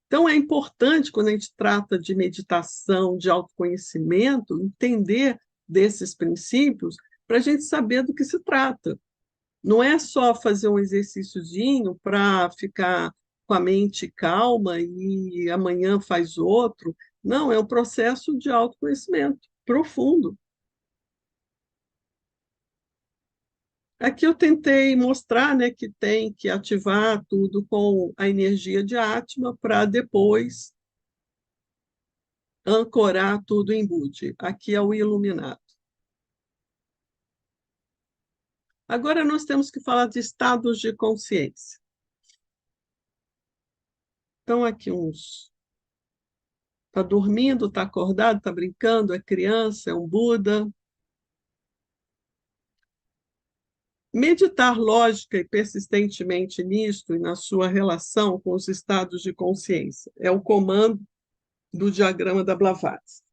Então, é importante, quando a gente trata de meditação, de autoconhecimento, entender desses princípios para a gente saber do que se trata. Não é só fazer um exercíciozinho para ficar com a mente calma e amanhã faz outro. Não, é um processo de autoconhecimento profundo. Aqui eu tentei mostrar, né, que tem que ativar tudo com a energia de Atma para depois ancorar tudo em Budi. Aqui é o iluminado. Agora nós temos que falar de estados de consciência. Então, aqui uns. Está dormindo, está acordado, está brincando, é criança, é um Buda. Meditar lógica e persistentemente nisto e na sua relação com os estados de consciência é o comando do diagrama da Blavatsky.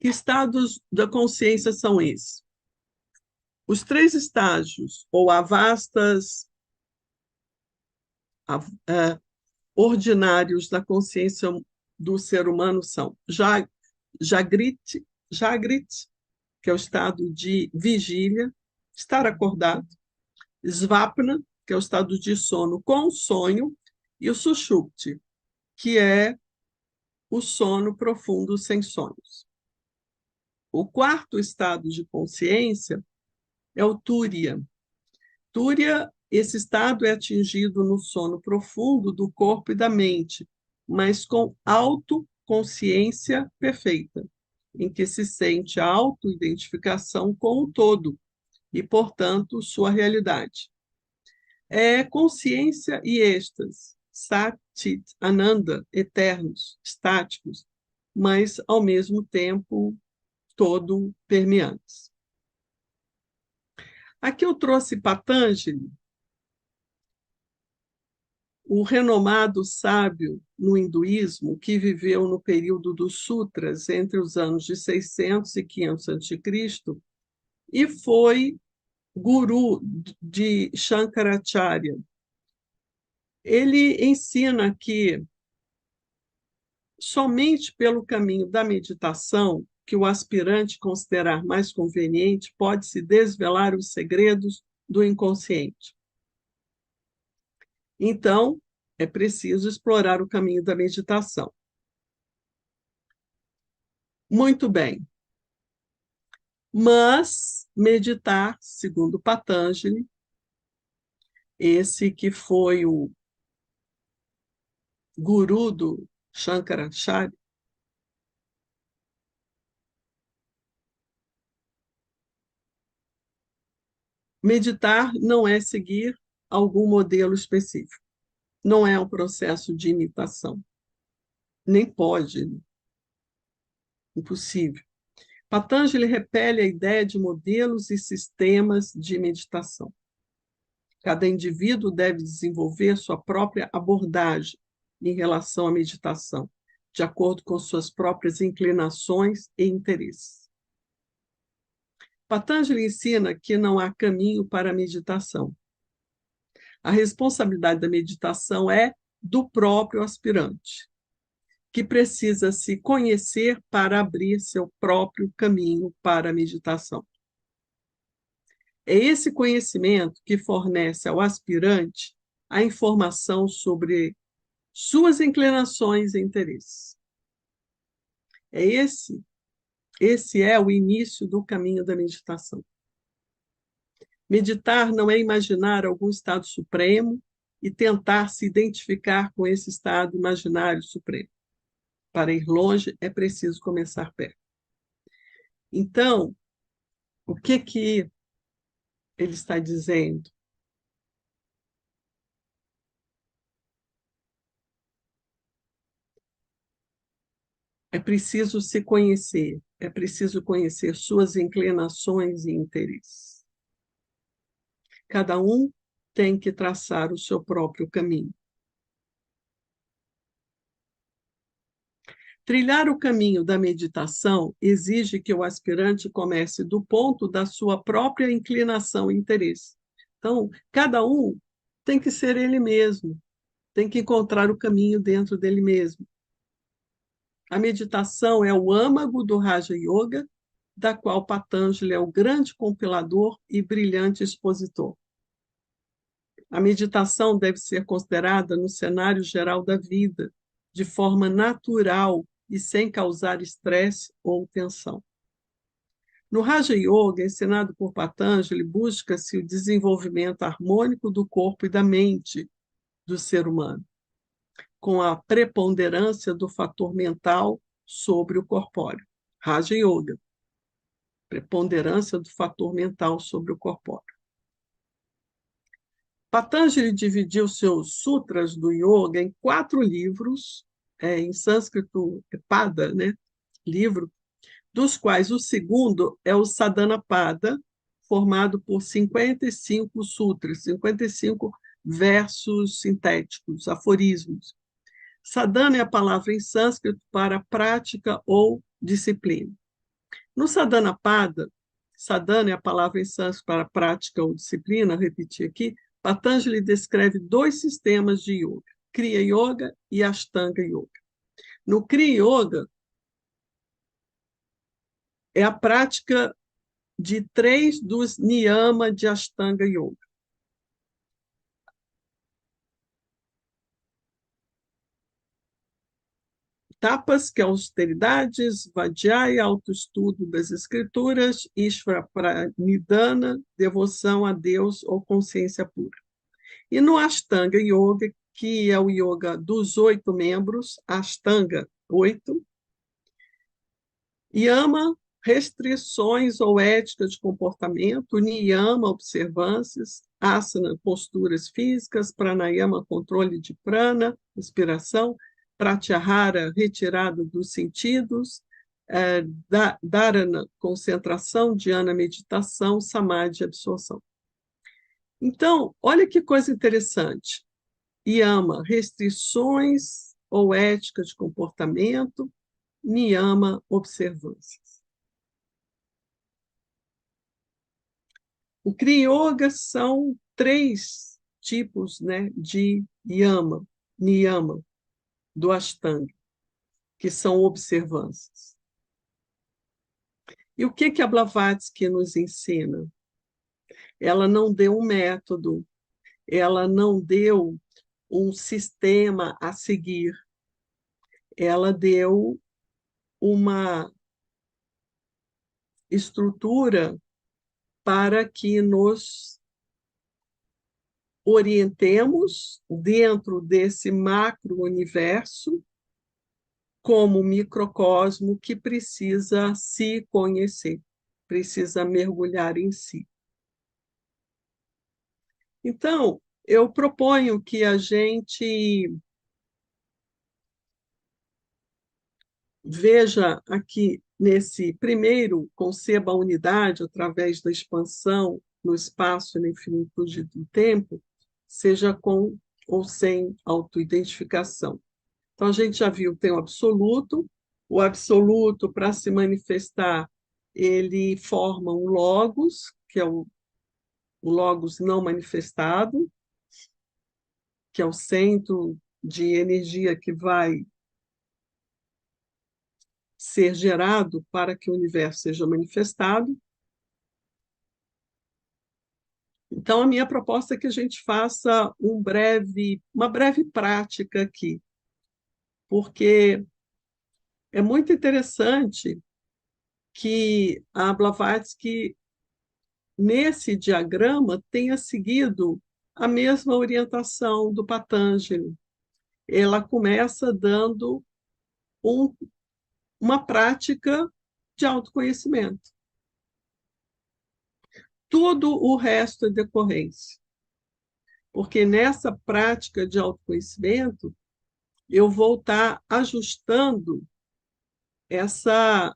Que estados da consciência são esses? Os três estágios, ou avastas, ordinários da consciência do ser humano são Jagrit, que é o estado de vigília, estar acordado, Svapna, que é o estado de sono com sonho, e o Sushupti, que é o sono profundo sem sonhos. O quarto estado de consciência é o Turiya. Turiya, esse estado é atingido no sono profundo do corpo e da mente, mas com autoconsciência perfeita, em que se sente a autoidentificação com o todo e, portanto, sua realidade. É consciência e êxtase, Sat, Chit, Ananda, eternos, estáticos, mas, ao mesmo tempo, todo permeantes. Aqui eu trouxe Patanjali, o renomado sábio no hinduísmo, que viveu no período dos sutras, entre os anos de 600 e 500 a.C., e foi guru de Shankaracharya. Ele ensina que somente pelo caminho da meditação, que o aspirante considerar mais conveniente, pode-se desvelar os segredos do inconsciente. Então, é preciso explorar o caminho da meditação. Muito bem. Mas meditar, segundo Patanjali, esse que foi o guru do Shankaracharya. Meditar não é seguir algum modelo específico. Não é um processo de imitação. Nem pode. Impossível. Patanjali repele a ideia de modelos e sistemas de meditação. Cada indivíduo deve desenvolver sua própria abordagem em relação à meditação, de acordo com suas próprias inclinações e interesses. Patanjali ensina que não há caminho para a meditação. A responsabilidade da meditação é do próprio aspirante, que precisa se conhecer para abrir seu próprio caminho para a meditação. É esse conhecimento que fornece ao aspirante a informação sobre suas inclinações e interesses. Esse é o início do caminho da meditação. Meditar não é imaginar algum estado supremo e tentar se identificar com esse estado imaginário supremo. Para ir longe, é preciso começar perto. Então, o que ele está dizendo? É preciso se conhecer, é preciso conhecer suas inclinações e interesses. Cada um tem que traçar o seu próprio caminho. Trilhar o caminho da meditação exige que o aspirante comece do ponto da sua própria inclinação e interesse. Então, cada um tem que ser ele mesmo, tem que encontrar o caminho dentro dele mesmo. A meditação é o âmago do Raja Yoga, da qual Patanjali é o grande compilador e brilhante expositor. A meditação deve ser considerada no cenário geral da vida, de forma natural e sem causar estresse ou tensão. No Raja Yoga, ensinado por Patanjali, busca-se o desenvolvimento harmônico do corpo e da mente do ser humano, com a preponderância do fator mental sobre o corpóreo. Raja Yoga, preponderância do fator mental sobre o corpóreo. Patanjali dividiu seus sutras do yoga em 4 livros, em sânscrito, Pada, né? Livro, dos quais o segundo é o Sadhanapada, formado por 55 sutras, 55 versos sintéticos, aforismos. Sadhana é a palavra em sânscrito para prática ou disciplina. No Sadhanapada, sadhana é a palavra em sânscrito para prática ou disciplina, repetir aqui, Patanjali descreve 2 sistemas de yoga, Kriya Yoga e Ashtanga Yoga. No Kriya Yoga, é a prática de 3 dos niyama de Ashtanga Yoga. Tapas, que é austeridades, Vadhyaya, autoestudo das escrituras, Ishvara Pranidhana, devoção a Deus ou consciência pura. E no Ashtanga Yoga, que é o yoga dos 8 membros, Ashtanga, 8, Yama, restrições ou ética de comportamento, Niyama, observâncias, Asana, posturas físicas, Pranayama, controle de prana, respiração, Pratyahara, retirada dos sentidos, Dharana, concentração, Dhyana, meditação, Samadhi, absorção. Então, olha que coisa interessante. Yama, restrições ou ética de comportamento, Niyama, observâncias. O Kriya Yoga são 3 tipos, né, de yama, niyama, do Ashtanga, que são observâncias. E o que a Blavatsky nos ensina? Ela não deu um método, ela não deu um sistema a seguir, ela deu uma estrutura para que nos orientemos dentro desse macro-universo como microcosmo que precisa se conhecer, precisa mergulhar em si. Então, eu proponho que a gente veja aqui nesse primeiro, conceba a unidade através da expansão no espaço e na infinitude do tempo, seja com ou sem autoidentificação. Então, a gente já viu, tem o absoluto, para se manifestar, ele forma um logos, que é o logos não manifestado, que é o centro de energia que vai ser gerado para que o universo seja manifestado. Então, a minha proposta é que a gente faça uma breve prática aqui, porque é muito interessante que a Blavatsky, nesse diagrama, tenha seguido a mesma orientação do Patanjali. Ela começa dando uma prática de autoconhecimento. Tudo o resto é decorrência. Porque nessa prática de autoconhecimento, eu vou estar ajustando essa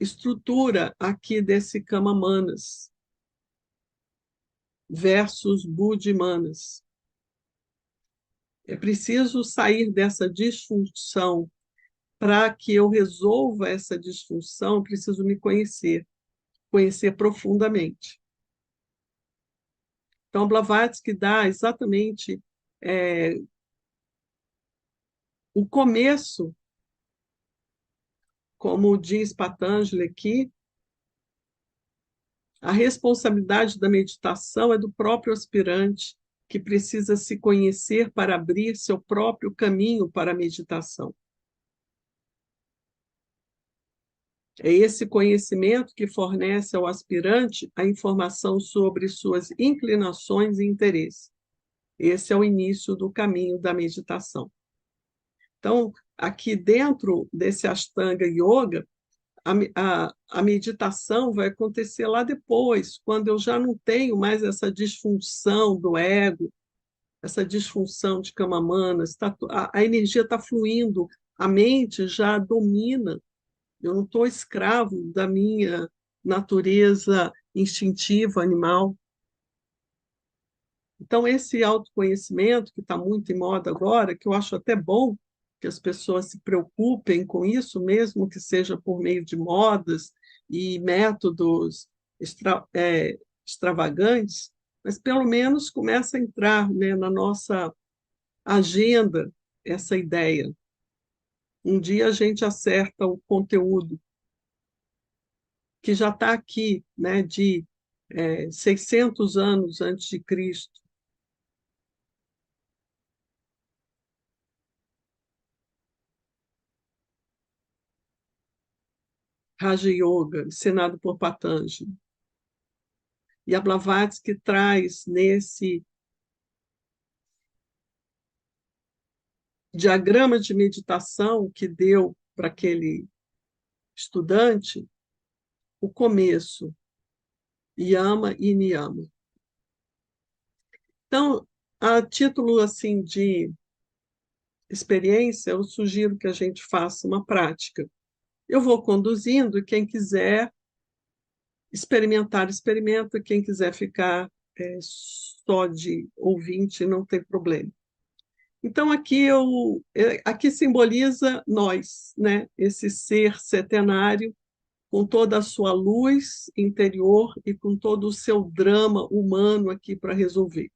estrutura aqui desse Kama Manas versus Buddhi Manas. É preciso sair dessa disfunção. Para que eu resolva essa disfunção, eu preciso me conhecer profundamente. Então, Blavatsky dá exatamente o começo, como diz Patanjali aqui, a responsabilidade da meditação é do próprio aspirante, que precisa se conhecer para abrir seu próprio caminho para a meditação. É esse conhecimento que fornece ao aspirante a informação sobre suas inclinações e interesses. Esse é o início do caminho da meditação. Então, aqui dentro desse Ashtanga Yoga, a meditação vai acontecer lá depois, quando eu já não tenho mais essa disfunção do ego, essa disfunção de Kama Manas, a energia está fluindo, a mente já domina. Eu não estou escravo da minha natureza instintiva, animal. Então, esse autoconhecimento, que está muito em moda agora, que eu acho até bom que as pessoas se preocupem com isso, mesmo que seja por meio de modas e métodos extravagantes, mas pelo menos começa a entrar, né, na nossa agenda essa ideia. Um dia a gente acerta o conteúdo que já está aqui, né, de 600 anos antes de Cristo. Raja Yoga, ensinado por Patanjali. E a Blavatsky traz nesse diagrama de meditação que deu para aquele estudante o começo, yama e niyama. Então, a título assim de experiência, eu sugiro que a gente faça uma prática. Eu vou conduzindo e quem quiser experimentar, experimenta. Quem quiser ficar só de ouvinte, não tem problema. Então, aqui simboliza nós, né? Esse ser setenário, com toda a sua luz interior e com todo o seu drama humano aqui para resolver.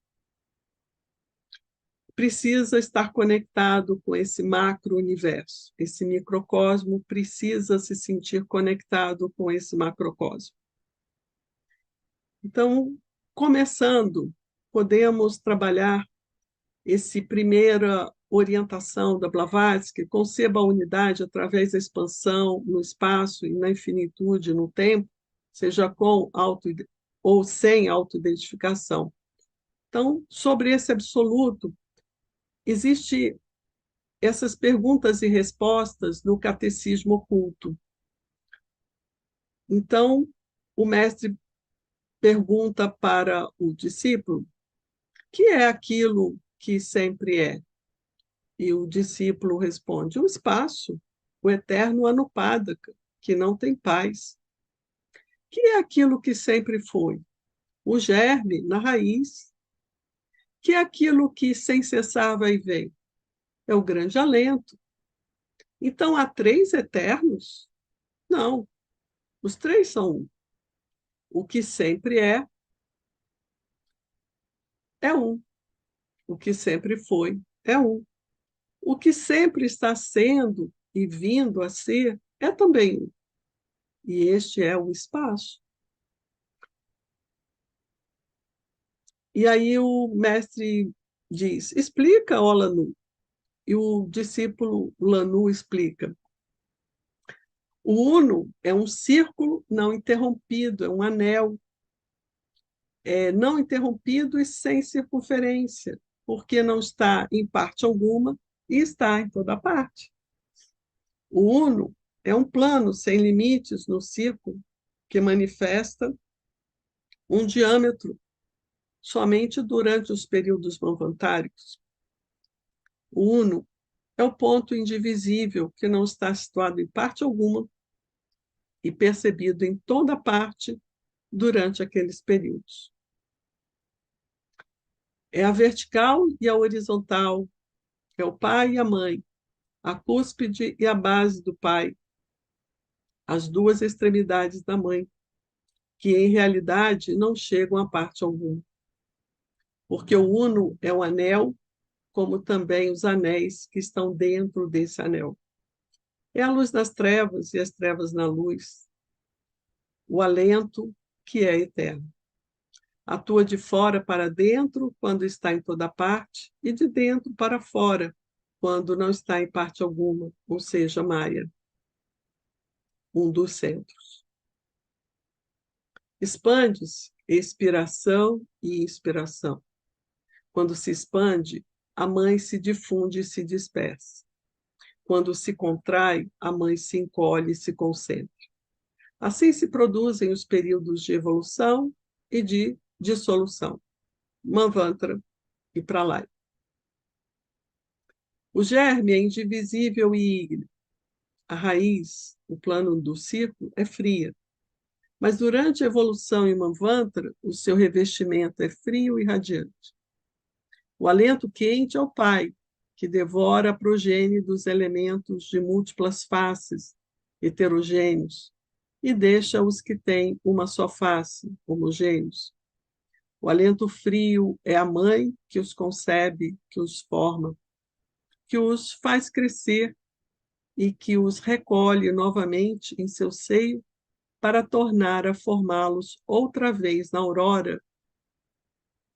Precisa estar conectado com esse macro-universo. Esse microcosmo precisa se sentir conectado com esse macrocosmo. Então, começando, podemos trabalhar essa primeira orientação da Blavatsky, conceba a unidade através da expansão no espaço e na infinitude no tempo, seja com ou sem autoidentificação. Então, sobre esse absoluto, existe essas perguntas e respostas no catecismo oculto. Então, o mestre pergunta para o discípulo: que é aquilo que sempre é? E o discípulo responde: o espaço, o eterno Anupadaka, que não tem paz. Que é aquilo que sempre foi? O germe na raiz. Que é aquilo que sem cessar vai e vem? É o grande alento. Então, há três eternos? Não, os três são um. O que sempre é um. O que sempre foi, é um. O que sempre está sendo e vindo a ser, é também um. E este é o espaço. E aí o mestre diz: explica, ó Lanu. E o discípulo Lanu explica: o uno é um círculo não interrompido, é um anel, não interrompido e sem circunferência, porque não está em parte alguma e está em toda parte. O uno é um plano sem limites no círculo que manifesta um diâmetro somente durante os períodos manvantáricos. O uno é o ponto indivisível que não está situado em parte alguma e percebido em toda parte durante aqueles períodos. É a vertical e a horizontal, é o pai e a mãe, a cúspide e a base do pai, as duas extremidades da mãe, que em realidade não chegam a parte alguma. Porque o uno é o anel, como também os anéis que estão dentro desse anel. É a luz nas trevas e as trevas na luz, o alento que é eterno. Atua de fora para dentro quando está em toda parte e de dentro para fora quando não está em parte alguma, ou seja, Maya, um dos centros. Expande-se expiração e inspiração. Quando se expande, a mãe se difunde e se dispersa. Quando se contrai, a mãe se encolhe e se concentra. Assim se produzem os períodos de evolução e de dissolução. Manvantara e Pralaya. O germe é indivisível e ígneo. A raiz, o plano do círculo, é fria. Mas durante a evolução em Manvantara, o seu revestimento é frio e radiante. O alento quente é o pai, que devora a progênie dos elementos de múltiplas faces, heterogêneos, e deixa os que têm uma só face, homogêneos. O alento frio é a mãe que os concebe, que os forma, que os faz crescer e que os recolhe novamente em seu seio para tornar a formá-los outra vez na aurora,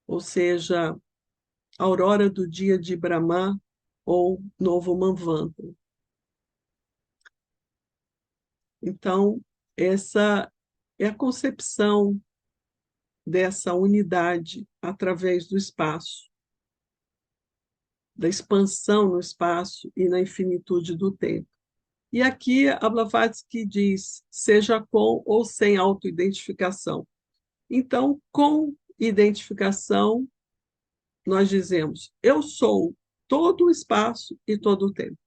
ou seja, a aurora do dia de Brahma ou novo Manvantara. Então, essa é a concepção dessa unidade através do espaço, da expansão no espaço e na infinitude do tempo. E aqui a Blavatsky diz, seja com ou sem autoidentificação. Então, com identificação, nós dizemos, eu sou todo o espaço e todo o tempo.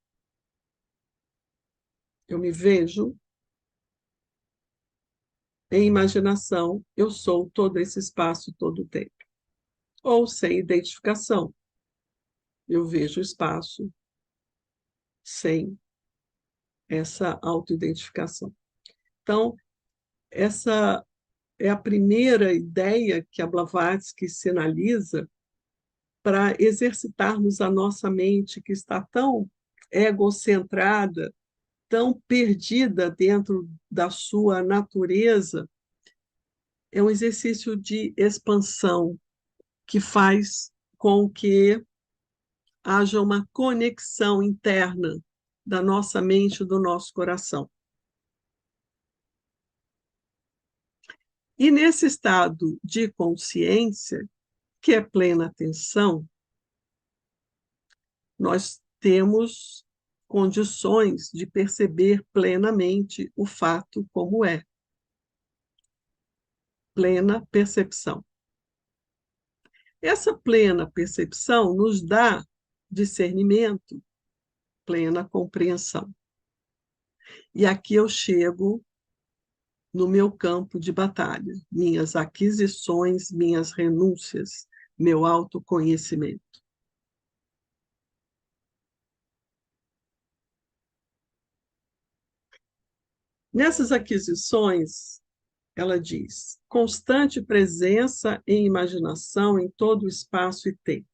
Eu me vejo em imaginação, eu sou todo esse espaço e todo o tempo. Ou sem identificação, eu vejo o espaço sem essa autoidentificação. Então, essa é a primeira ideia que a Blavatsky sinaliza para exercitarmos a nossa mente, que está tão egocentrada, tão perdida dentro da sua natureza. É um exercício de expansão que faz com que haja uma conexão interna da nossa mente e do nosso coração. E nesse estado de consciência, que é plena atenção, nós temos condições de perceber plenamente o fato como é. Plena percepção. Essa plena percepção nos dá discernimento, plena compreensão. E aqui eu chego no meu campo de batalha, minhas aquisições, minhas renúncias, meu autoconhecimento. Nessas aquisições, ela diz, constante presença em imaginação em todo o espaço e tempo.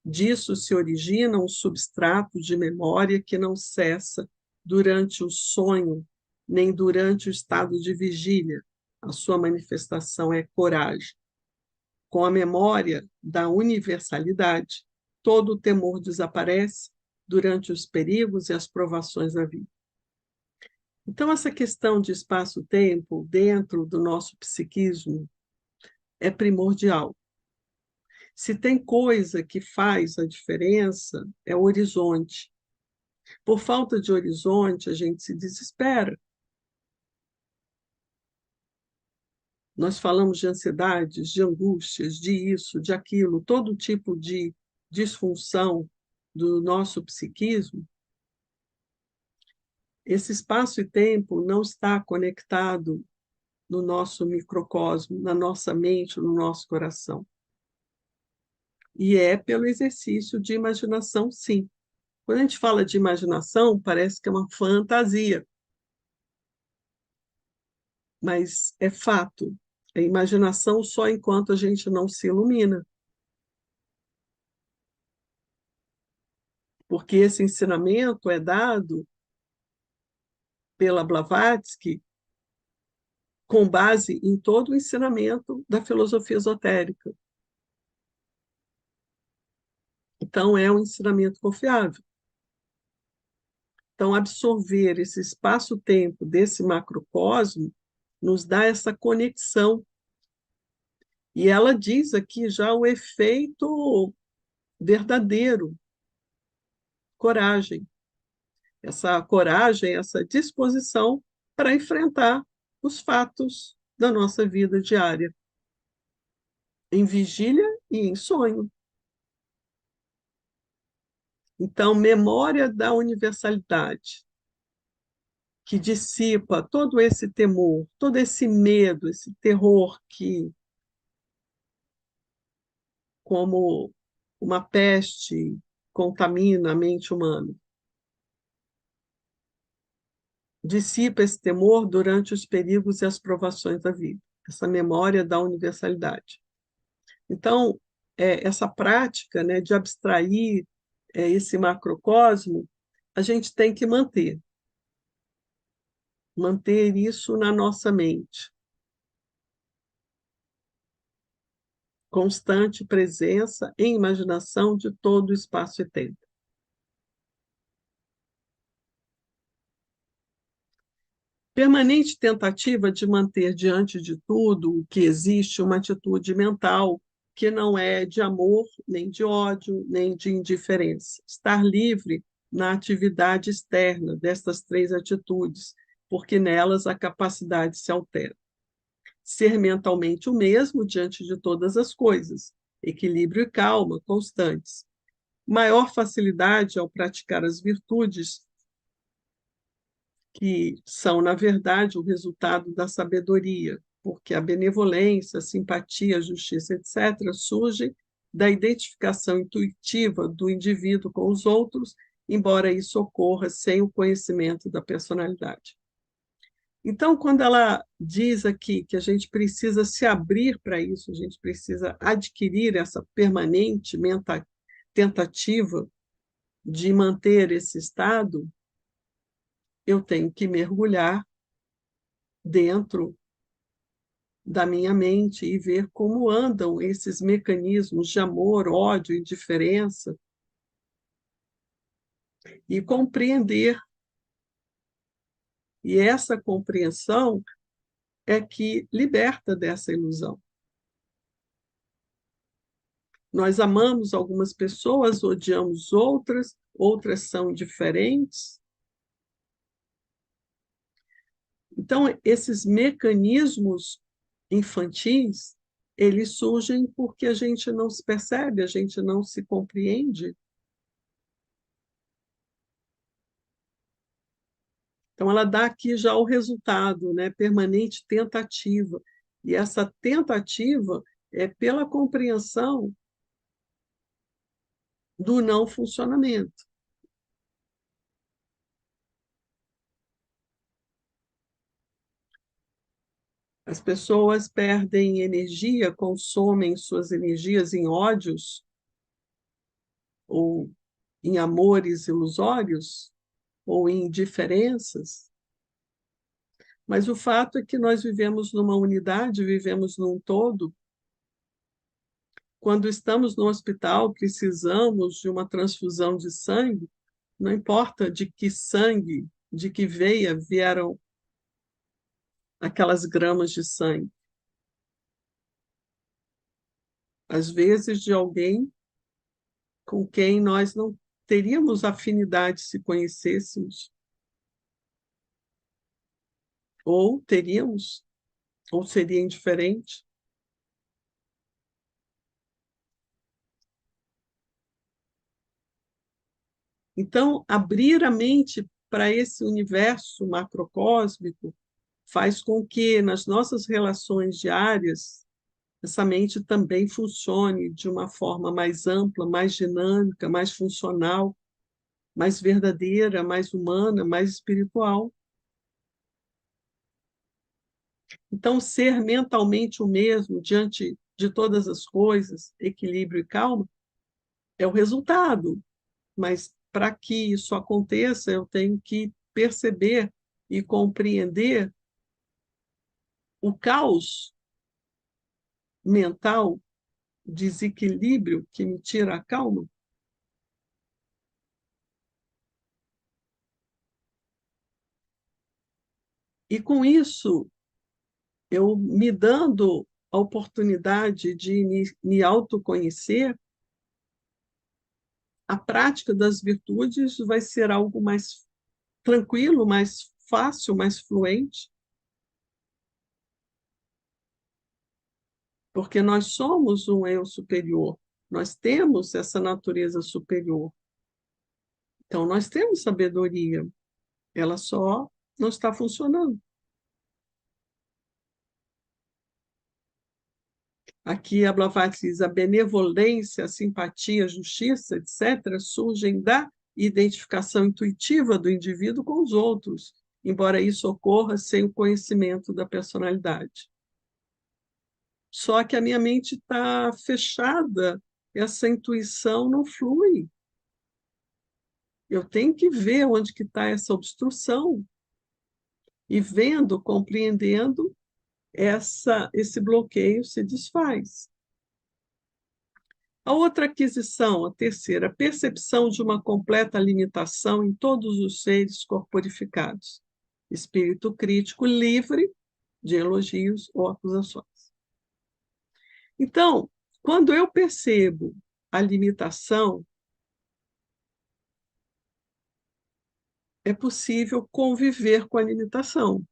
Disso se origina um substrato de memória que não cessa durante o sonho, nem durante o estado de vigília. A sua manifestação é coragem. Com a memória da universalidade, todo o temor desaparece durante os perigos e as provações da vida. Então, essa questão de espaço-tempo dentro do nosso psiquismo é primordial. Se tem coisa que faz a diferença, é o horizonte. Por falta de horizonte, a gente se desespera. Nós falamos de ansiedades, de angústias, de isso, de aquilo, todo tipo de disfunção do nosso psiquismo. Esse espaço e tempo não está conectado no nosso microcosmo, na nossa mente, no nosso coração. E é pelo exercício de imaginação, sim. Quando a gente fala de imaginação, parece que é uma fantasia, mas é fato. É imaginação só enquanto a gente não se ilumina. Porque esse ensinamento é dado pela Blavatsky com base em todo o ensinamento da filosofia esotérica. Então, é um ensinamento confiável. Então, absorver esse espaço-tempo desse macrocosmo nos dá essa conexão. E ela diz aqui já o efeito verdadeiro, coragem. Essa coragem, essa disposição para enfrentar os fatos da nossa vida diária, em vigília e em sonho. Então, memória da universalidade, que dissipa todo esse temor, todo esse medo, esse terror que, como uma peste, contamina a mente humana. Dissipa esse temor durante os perigos e as provações da vida, essa memória da universalidade. Então, essa prática, né, de abstrair esse macrocosmo, a gente tem que manter isso na nossa mente. Constante presença em imaginação de todo o espaço e tempo. Permanente tentativa de manter diante de tudo o que existe uma atitude mental que não é de amor, nem de ódio, nem de indiferença. Estar livre na atividade externa destas três atitudes, porque nelas a capacidade se altera. Ser mentalmente o mesmo diante de todas as coisas, equilíbrio e calma constantes. Maior facilidade ao praticar as virtudes, que são, na verdade, o resultado da sabedoria, porque a benevolência, a simpatia, a justiça, etc., surgem da identificação intuitiva do indivíduo com os outros, embora isso ocorra sem o conhecimento da personalidade. Então, quando ela diz aqui que a gente precisa se abrir para isso, a gente precisa adquirir essa permanente tentativa de manter esse estado, eu tenho que mergulhar dentro da minha mente e ver como andam esses mecanismos de amor, ódio, indiferença, e compreender. E essa compreensão é que liberta dessa ilusão. Nós amamos algumas pessoas, odiamos outras, outras são diferentes. Então, esses mecanismos infantis, eles surgem porque a gente não se percebe, a gente não se compreende. Então, ela dá aqui já o resultado, né? Permanente tentativa. E essa tentativa é pela compreensão do não funcionamento. As pessoas perdem energia, consomem suas energias em ódios ou em amores ilusórios ou em diferenças. Mas o fato é que nós vivemos numa unidade, vivemos num todo. Quando estamos no hospital, precisamos de uma transfusão de sangue, não importa de que sangue, de que veia vieram aquelas gramas de sangue. Às vezes, de alguém com quem nós não teríamos afinidade se conhecêssemos, ou teríamos, ou seria indiferente. Então, abrir a mente para esse universo macrocósmico faz com que, nas nossas relações diárias, essa mente também funcione de uma forma mais ampla, mais dinâmica, mais funcional, mais verdadeira, mais humana, mais espiritual. Então, ser mentalmente o mesmo diante de todas as coisas, equilíbrio e calma, é o resultado. Mas para que isso aconteça, eu tenho que perceber e compreender o caos mental, desequilíbrio que me tira a calma. E com isso, eu me dando a oportunidade de me autoconhecer, a prática das virtudes vai ser algo mais tranquilo, mais fácil, mais fluente, porque nós somos um eu superior, nós temos essa natureza superior. Então, nós temos sabedoria, ela só não está funcionando. Aqui a Blavatsky diz: a benevolência, a simpatia, a justiça, etc., surgem da identificação intuitiva do indivíduo com os outros, embora isso ocorra sem o conhecimento da personalidade. Só que a minha mente está fechada, essa intuição não flui. Eu tenho que ver onde que está essa obstrução. E vendo, compreendendo, esse bloqueio se desfaz. A outra aquisição, a terceira, a percepção de uma completa limitação em todos os seres corporificados. Espírito crítico livre de elogios ou acusações. Então, quando eu percebo a limitação, é possível conviver com a limitação.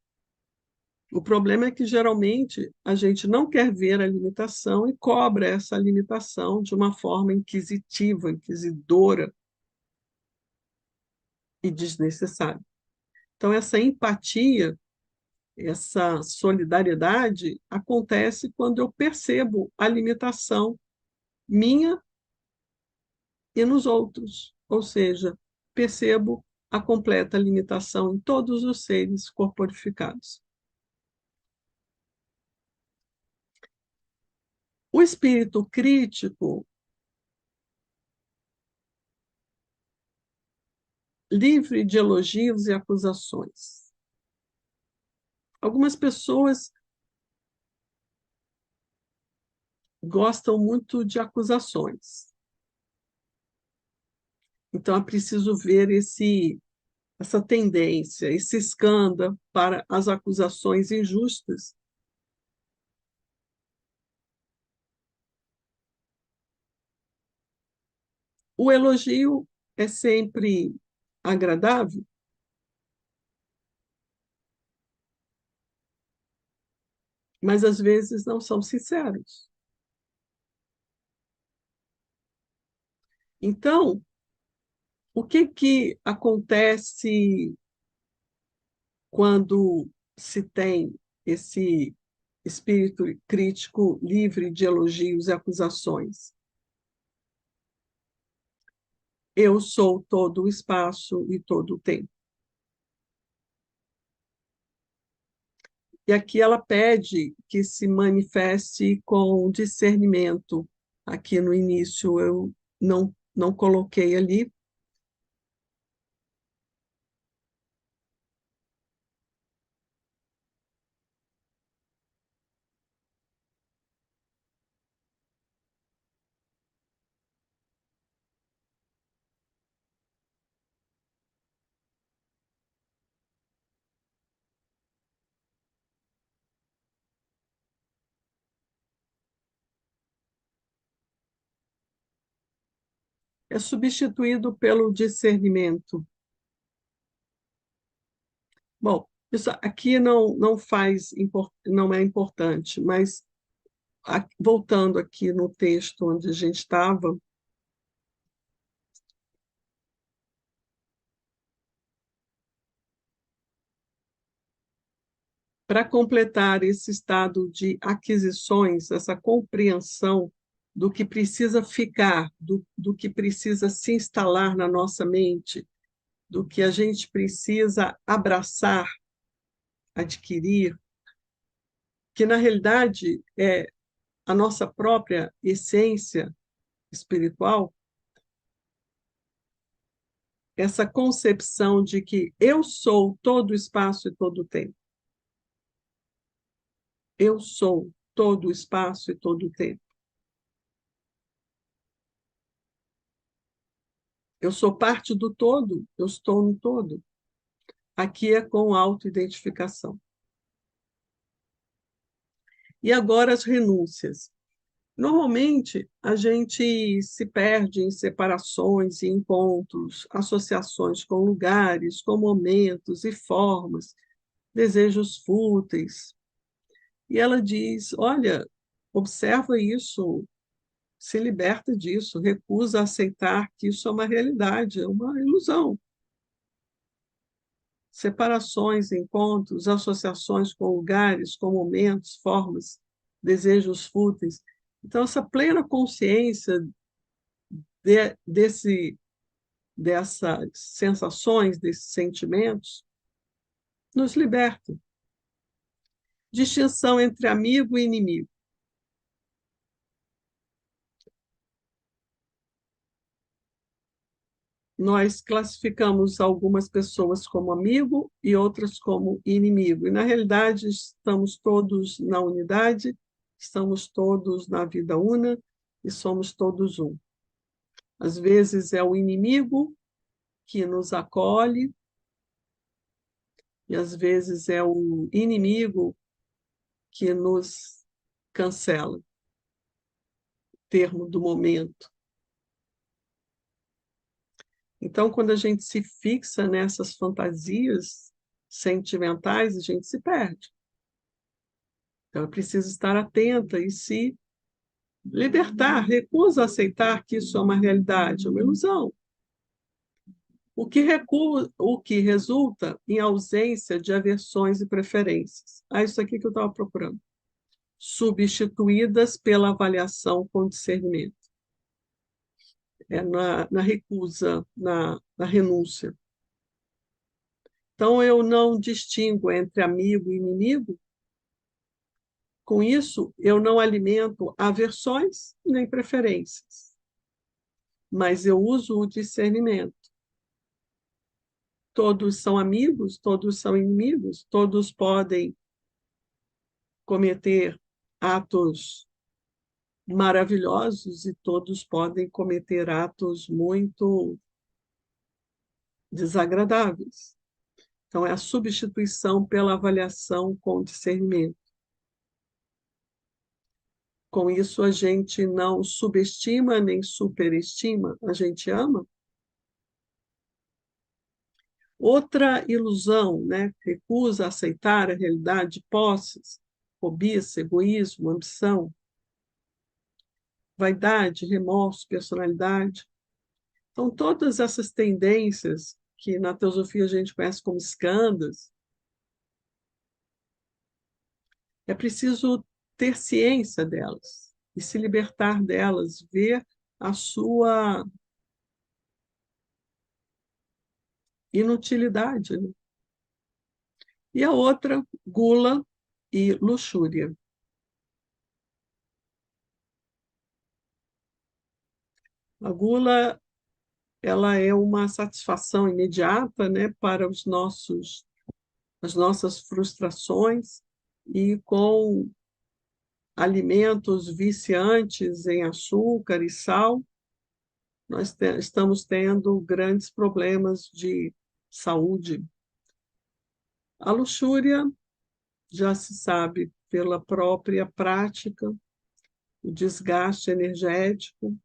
O problema é que, geralmente, a gente não quer ver a limitação e cobra essa limitação de uma forma inquisitiva, inquisidora e desnecessária. Então, essa empatia, essa solidariedade acontece quando eu percebo a limitação minha e nos outros, ou seja, percebo a completa limitação em todos os seres corporificados. O espírito crítico, livre de elogios e acusações. Algumas pessoas gostam muito de acusações. Então, é preciso ver essa tendência, esse escândalo para as acusações injustas. O elogio é sempre agradável? Mas às vezes não são sinceros. Então, o que acontece quando se tem esse espírito crítico livre de elogios e acusações? Eu sou todo o espaço e todo o tempo. E aqui ela pede que se manifeste com discernimento. Aqui no início eu não coloquei ali. É substituído pelo discernimento. Bom, isso aqui não é importante, mas voltando aqui no texto onde a gente estava, para completar esse estado de aquisições, essa compreensão do que precisa ficar, do que precisa se instalar na nossa mente, do que a gente precisa abraçar, adquirir, que na realidade é a nossa própria essência espiritual, essa concepção de que eu sou todo o espaço e todo o tempo. Eu sou todo o espaço e todo o tempo. Eu sou parte do todo, eu estou no todo. Aqui é com autoidentificação. E agora as renúncias. Normalmente, a gente se perde em separações e encontros, associações com lugares, com momentos e formas, desejos fúteis. E ela diz: olha, observa isso, se liberta disso, recusa aceitar que isso é uma realidade, é uma ilusão. Separações, encontros, associações com lugares, com momentos, formas, desejos fúteis. Então, essa plena consciência dessas sensações, desses sentimentos, nos liberta. Distinção entre amigo e inimigo. Nós classificamos algumas pessoas como amigo e outras como inimigo. E, na realidade, estamos todos na unidade, estamos todos na vida una e somos todos um. Às vezes é o inimigo que nos acolhe, e às vezes é o inimigo que nos cancela, termo do momento. Então, quando a gente se fixa nessas fantasias sentimentais, a gente se perde. Então, é preciso estar atenta e se libertar, recusa aceitar que isso é uma realidade, é uma ilusão. O que resulta em ausência de aversões e preferências. Isso aqui que eu estava procurando. Substituídas pela avaliação com discernimento. Na recusa, na renúncia. Então, eu não distingo entre amigo e inimigo. Com isso, eu não alimento aversões nem preferências, mas eu uso o discernimento. Todos são amigos, todos são inimigos, todos podem cometer atos maravilhosos e todos podem cometer atos muito desagradáveis. Então, é a substituição pela avaliação com discernimento. Com isso, a gente não subestima nem superestima, a gente ama. Outra ilusão, né? Recusa aceitar a realidade de posses, cobiça, egoísmo, ambição, vaidade, remorso, personalidade. Então, todas essas tendências que na teosofia a gente conhece como skandhas, é preciso ter ciência delas e se libertar delas, ver a sua inutilidade, né? E a outra, gula e luxúria. A gula, ela é uma satisfação imediata, né, para as nossas frustrações, e com alimentos viciantes em açúcar e sal, nós estamos tendo grandes problemas de saúde. A luxúria já se sabe pela própria prática, o desgaste energético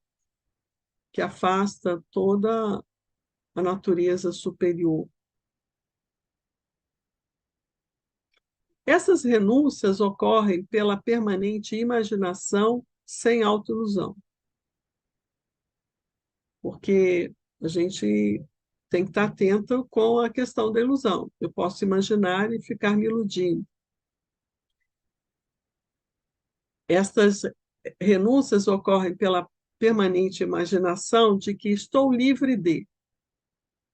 que afasta toda a natureza superior. Essas renúncias ocorrem pela permanente imaginação sem autoilusão, porque a gente tem que estar atento com a questão da ilusão. Eu posso imaginar e ficar me iludindo. Estas renúncias ocorrem pela permanente imaginação de que estou livre de.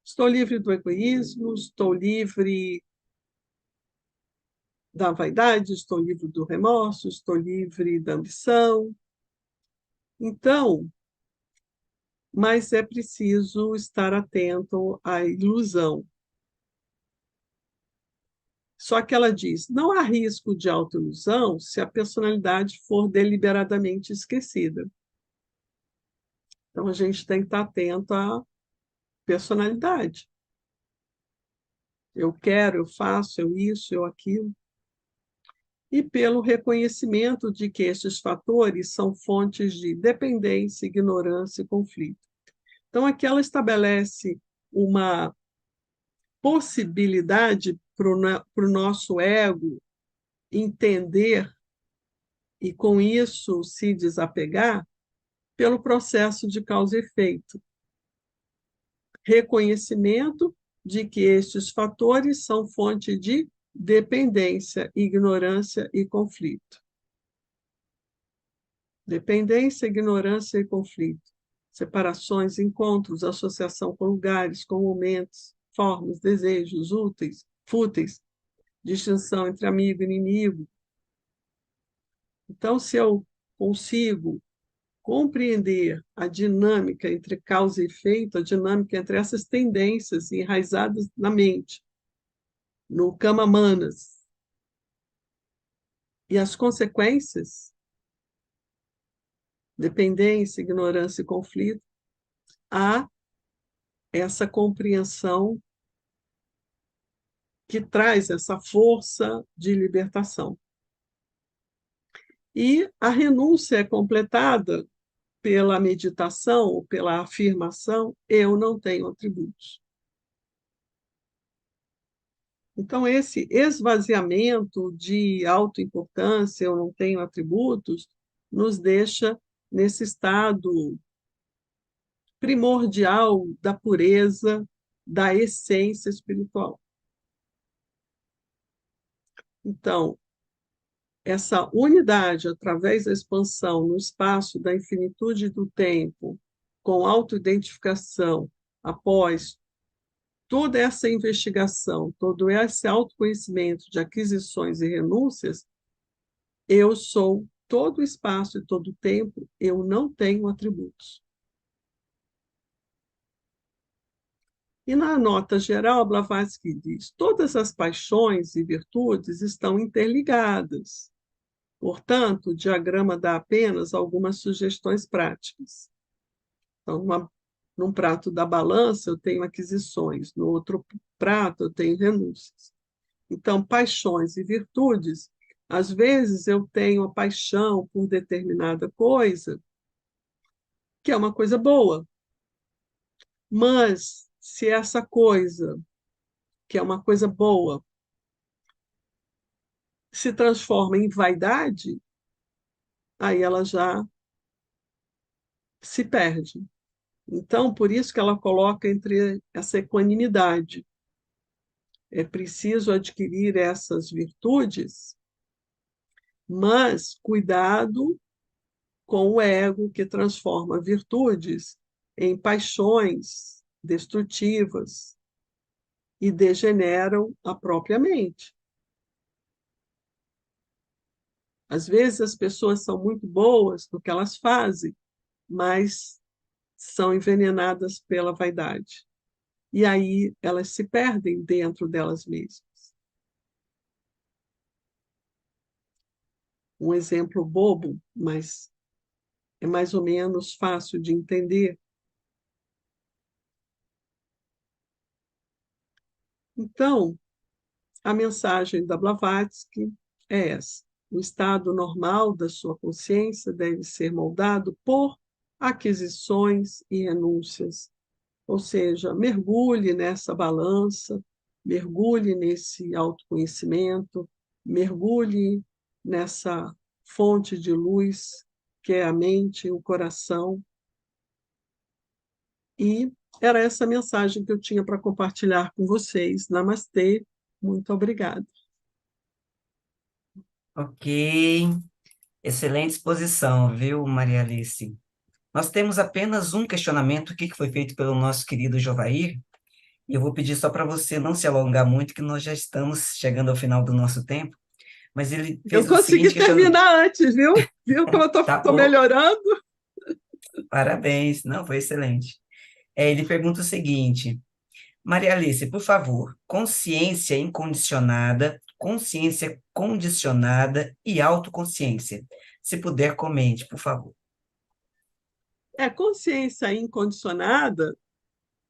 Estou livre do egoísmo, estou livre da vaidade, estou livre do remorso, estou livre da ambição. Então, mas é preciso estar atento à ilusão. Só que ela diz, não há risco de autoilusão se a personalidade for deliberadamente esquecida. Então, a gente tem que estar atento à personalidade. Eu quero, eu faço, eu isso, eu aquilo. E pelo reconhecimento de que estes fatores são fontes de dependência, ignorância e conflito. Então, aqui ela estabelece uma possibilidade para o nosso ego entender e, com isso, se desapegar pelo processo de causa e efeito. Reconhecimento de que estes fatores são fonte de dependência, ignorância e conflito. Dependência, ignorância e conflito. Separações, encontros, associação com lugares, com momentos, formas, desejos úteis, fúteis, distinção entre amigo e inimigo. Então, se eu consigo compreender a dinâmica entre causa e efeito, a dinâmica entre essas tendências enraizadas na mente, no Kama Manas, e as consequências, dependência, ignorância e conflito, há essa compreensão que traz essa força de libertação. E a renúncia é completada pela meditação, ou pela afirmação, eu não tenho atributos. Então, esse esvaziamento de autoimportância, eu não tenho atributos, nos deixa nesse estado primordial da pureza, da essência espiritual. Então, essa unidade, através da expansão no espaço da infinitude do tempo, com autoidentificação, após toda essa investigação, todo esse autoconhecimento de aquisições e renúncias, eu sou todo o espaço e todo o tempo, eu não tenho atributos. E na nota geral, Blavatsky diz, todas as paixões e virtudes estão interligadas. Portanto, o diagrama dá apenas algumas sugestões práticas. Então, num prato da balança, eu tenho aquisições, no outro prato, eu tenho renúncias. Então, paixões e virtudes Às vezes eu tenho a paixão por determinada coisa, que é uma coisa boa, mas se essa coisa, que é uma coisa boa, se transforma em vaidade, aí ela já se perde. Então, por isso que ela coloca entre essa equanimidade. É preciso adquirir essas virtudes, mas cuidado com o ego que transforma virtudes em paixões destrutivas e degeneram a própria mente. Às vezes as pessoas são muito boas no que elas fazem, mas são envenenadas pela vaidade. E aí elas se perdem dentro delas mesmas. Um exemplo bobo, mas é mais ou menos fácil de entender. Então, a mensagem da Blavatsky é essa: o estado normal da sua consciência deve ser moldado por aquisições e renúncias, ou seja, mergulhe nessa balança, mergulhe nesse autoconhecimento, mergulhe nessa fonte de luz que é a mente, o coração. E era essa mensagem que eu tinha para compartilhar com vocês. Namastê, muito obrigada.
Ok, excelente exposição, viu, Maria Alice? Nós temos apenas um questionamento aqui que foi feito pelo nosso querido Jovair, e eu vou pedir só para você não se alongar muito, que nós já estamos chegando ao final do nosso tempo, mas ele
Eu
fez o
consegui
seguinte questionamento.
terminar antes, viu? Viu como eu
Tá
estou
bom,
melhorando?
parabéns, não, foi excelente. Ele pergunta o seguinte: Maria Alice, por favor, consciência condicionada e autoconsciência. Se puder, comente, por favor.
Consciência incondicionada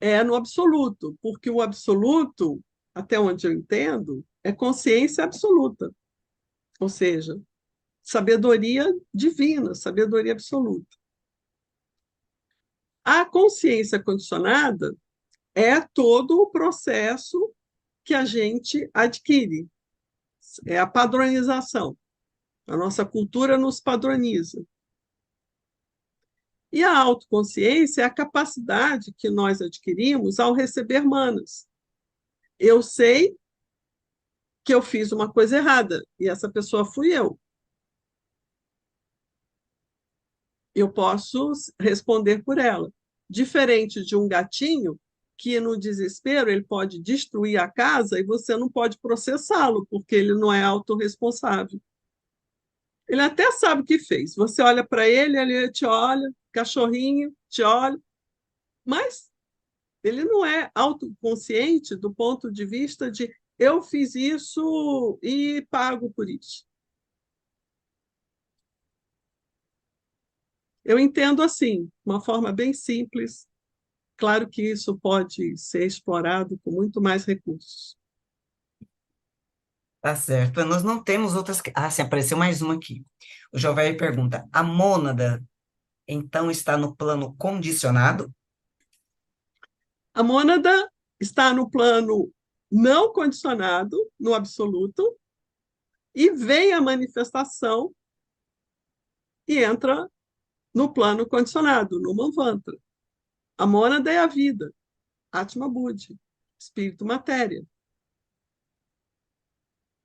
é no absoluto, porque o absoluto, até onde eu entendo, é consciência absoluta, ou seja, sabedoria divina, sabedoria absoluta. A consciência condicionada é todo o processo que a gente adquire, é a padronização. A nossa cultura nos padroniza. E a autoconsciência é a capacidade que nós adquirimos ao receber manas. Eu sei que eu fiz uma coisa errada e essa pessoa fui eu. Eu posso responder por ela. Diferente de um gatinho que no desespero ele pode destruir a casa e você não pode processá-lo porque ele não é autorresponsável. Ele até sabe o que fez. Você olha para ele, ele te olha, cachorrinho, te olha, mas ele não é autoconsciente do ponto de vista de eu fiz isso e pago por isso. Eu entendo assim, uma forma bem simples. Claro que isso pode ser explorado com muito mais recursos.
Tá certo. Nós não temos outras. Ah, sim, apareceu mais uma aqui. O Jovair pergunta: a mônada, então, está no plano condicionado?
A mônada está no plano não condicionado, no absoluto, e vem a manifestação e entra no plano condicionado, no Manvanta. A mônada é a vida, Atma Buddhi, espírito matéria.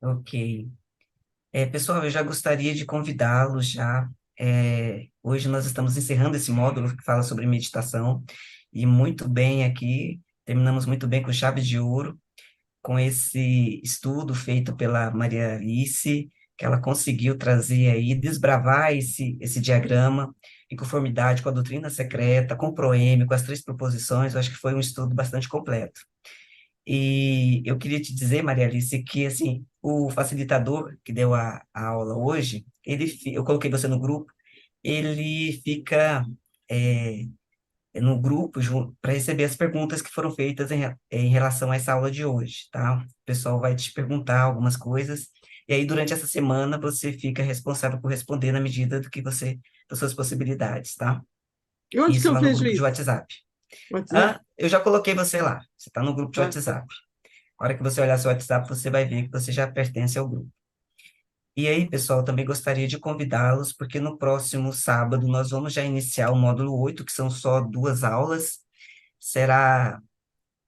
Ok. Pessoal, eu já gostaria de convidá-los já. Hoje nós estamos encerrando esse módulo que fala sobre meditação, e muito bem aqui, terminamos muito bem com chave de ouro, com esse estudo feito pela Maria Alice, que ela conseguiu trazer aí, desbravar esse diagrama em conformidade com a doutrina secreta, com o proeme, com as três proposições. Eu acho que foi um estudo bastante completo. E eu queria te dizer, Maria Alice, que assim, o facilitador que deu a aula hoje, eu coloquei você no grupo, ele fica é, no grupo para receber as perguntas que foram feitas em relação a essa aula de hoje, tá? O pessoal vai te perguntar algumas coisas E aí, durante essa semana, você fica responsável por responder na medida das suas possibilidades, tá?
E onde que
Isso
eu
lá no
vejo
grupo de
isso?
WhatsApp.
WhatsApp?
Eu já coloquei você lá. Você está no grupo de
Tá.
WhatsApp. A hora que você olhar seu WhatsApp, você vai ver que você já pertence ao grupo. E aí, pessoal, também gostaria de convidá-los, porque no próximo sábado nós vamos já iniciar o módulo 8, que são só 2 aulas. Será,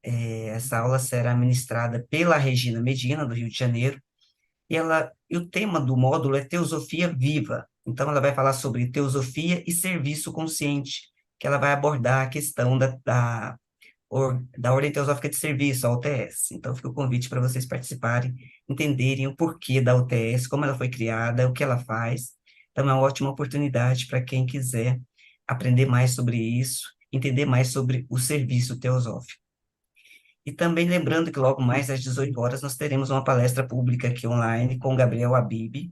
essa aula será ministrada pela Regina Medina, do Rio de Janeiro, e o tema do módulo é Teosofia Viva. Então, ela vai falar sobre teosofia e serviço consciente, que ela vai abordar a questão da Ordem Teosófica de Serviço, a OTS. Então, fica o convite para vocês participarem, entenderem o porquê da OTS, como ela foi criada, o que ela faz. Então, é uma ótima oportunidade para quem quiser aprender mais sobre isso, entender mais sobre o serviço teosófico. E também lembrando que logo mais às 18 horas nós teremos uma palestra pública aqui online com o Gabriel Habib,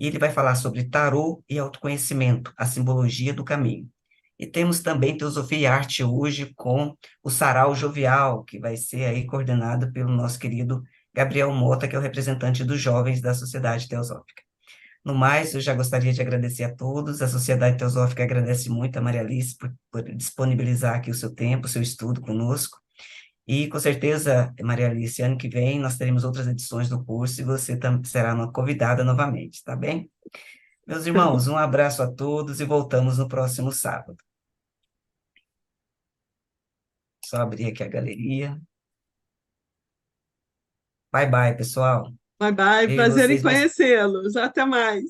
e ele vai falar sobre tarô e autoconhecimento, a simbologia do caminho. E temos também Teosofia e Arte hoje com o Sarau Jovial, que vai ser aí coordenado pelo nosso querido Gabriel Mota, que é o representante dos jovens da Sociedade Teosófica. No mais, eu já gostaria de agradecer a todos. A Sociedade Teosófica agradece muito a Maria Alice por disponibilizar aqui o seu tempo, o seu estudo conosco. E com certeza, Maria Alice, ano que vem nós teremos outras edições do curso e você será uma convidada novamente, tá bem? Meus irmãos, um abraço a todos e voltamos no próximo sábado. Só abrir aqui a galeria. Bye, bye, pessoal.
Bye bye,
Vejo
prazer em
vocês mais
conhecê-los. Até mais.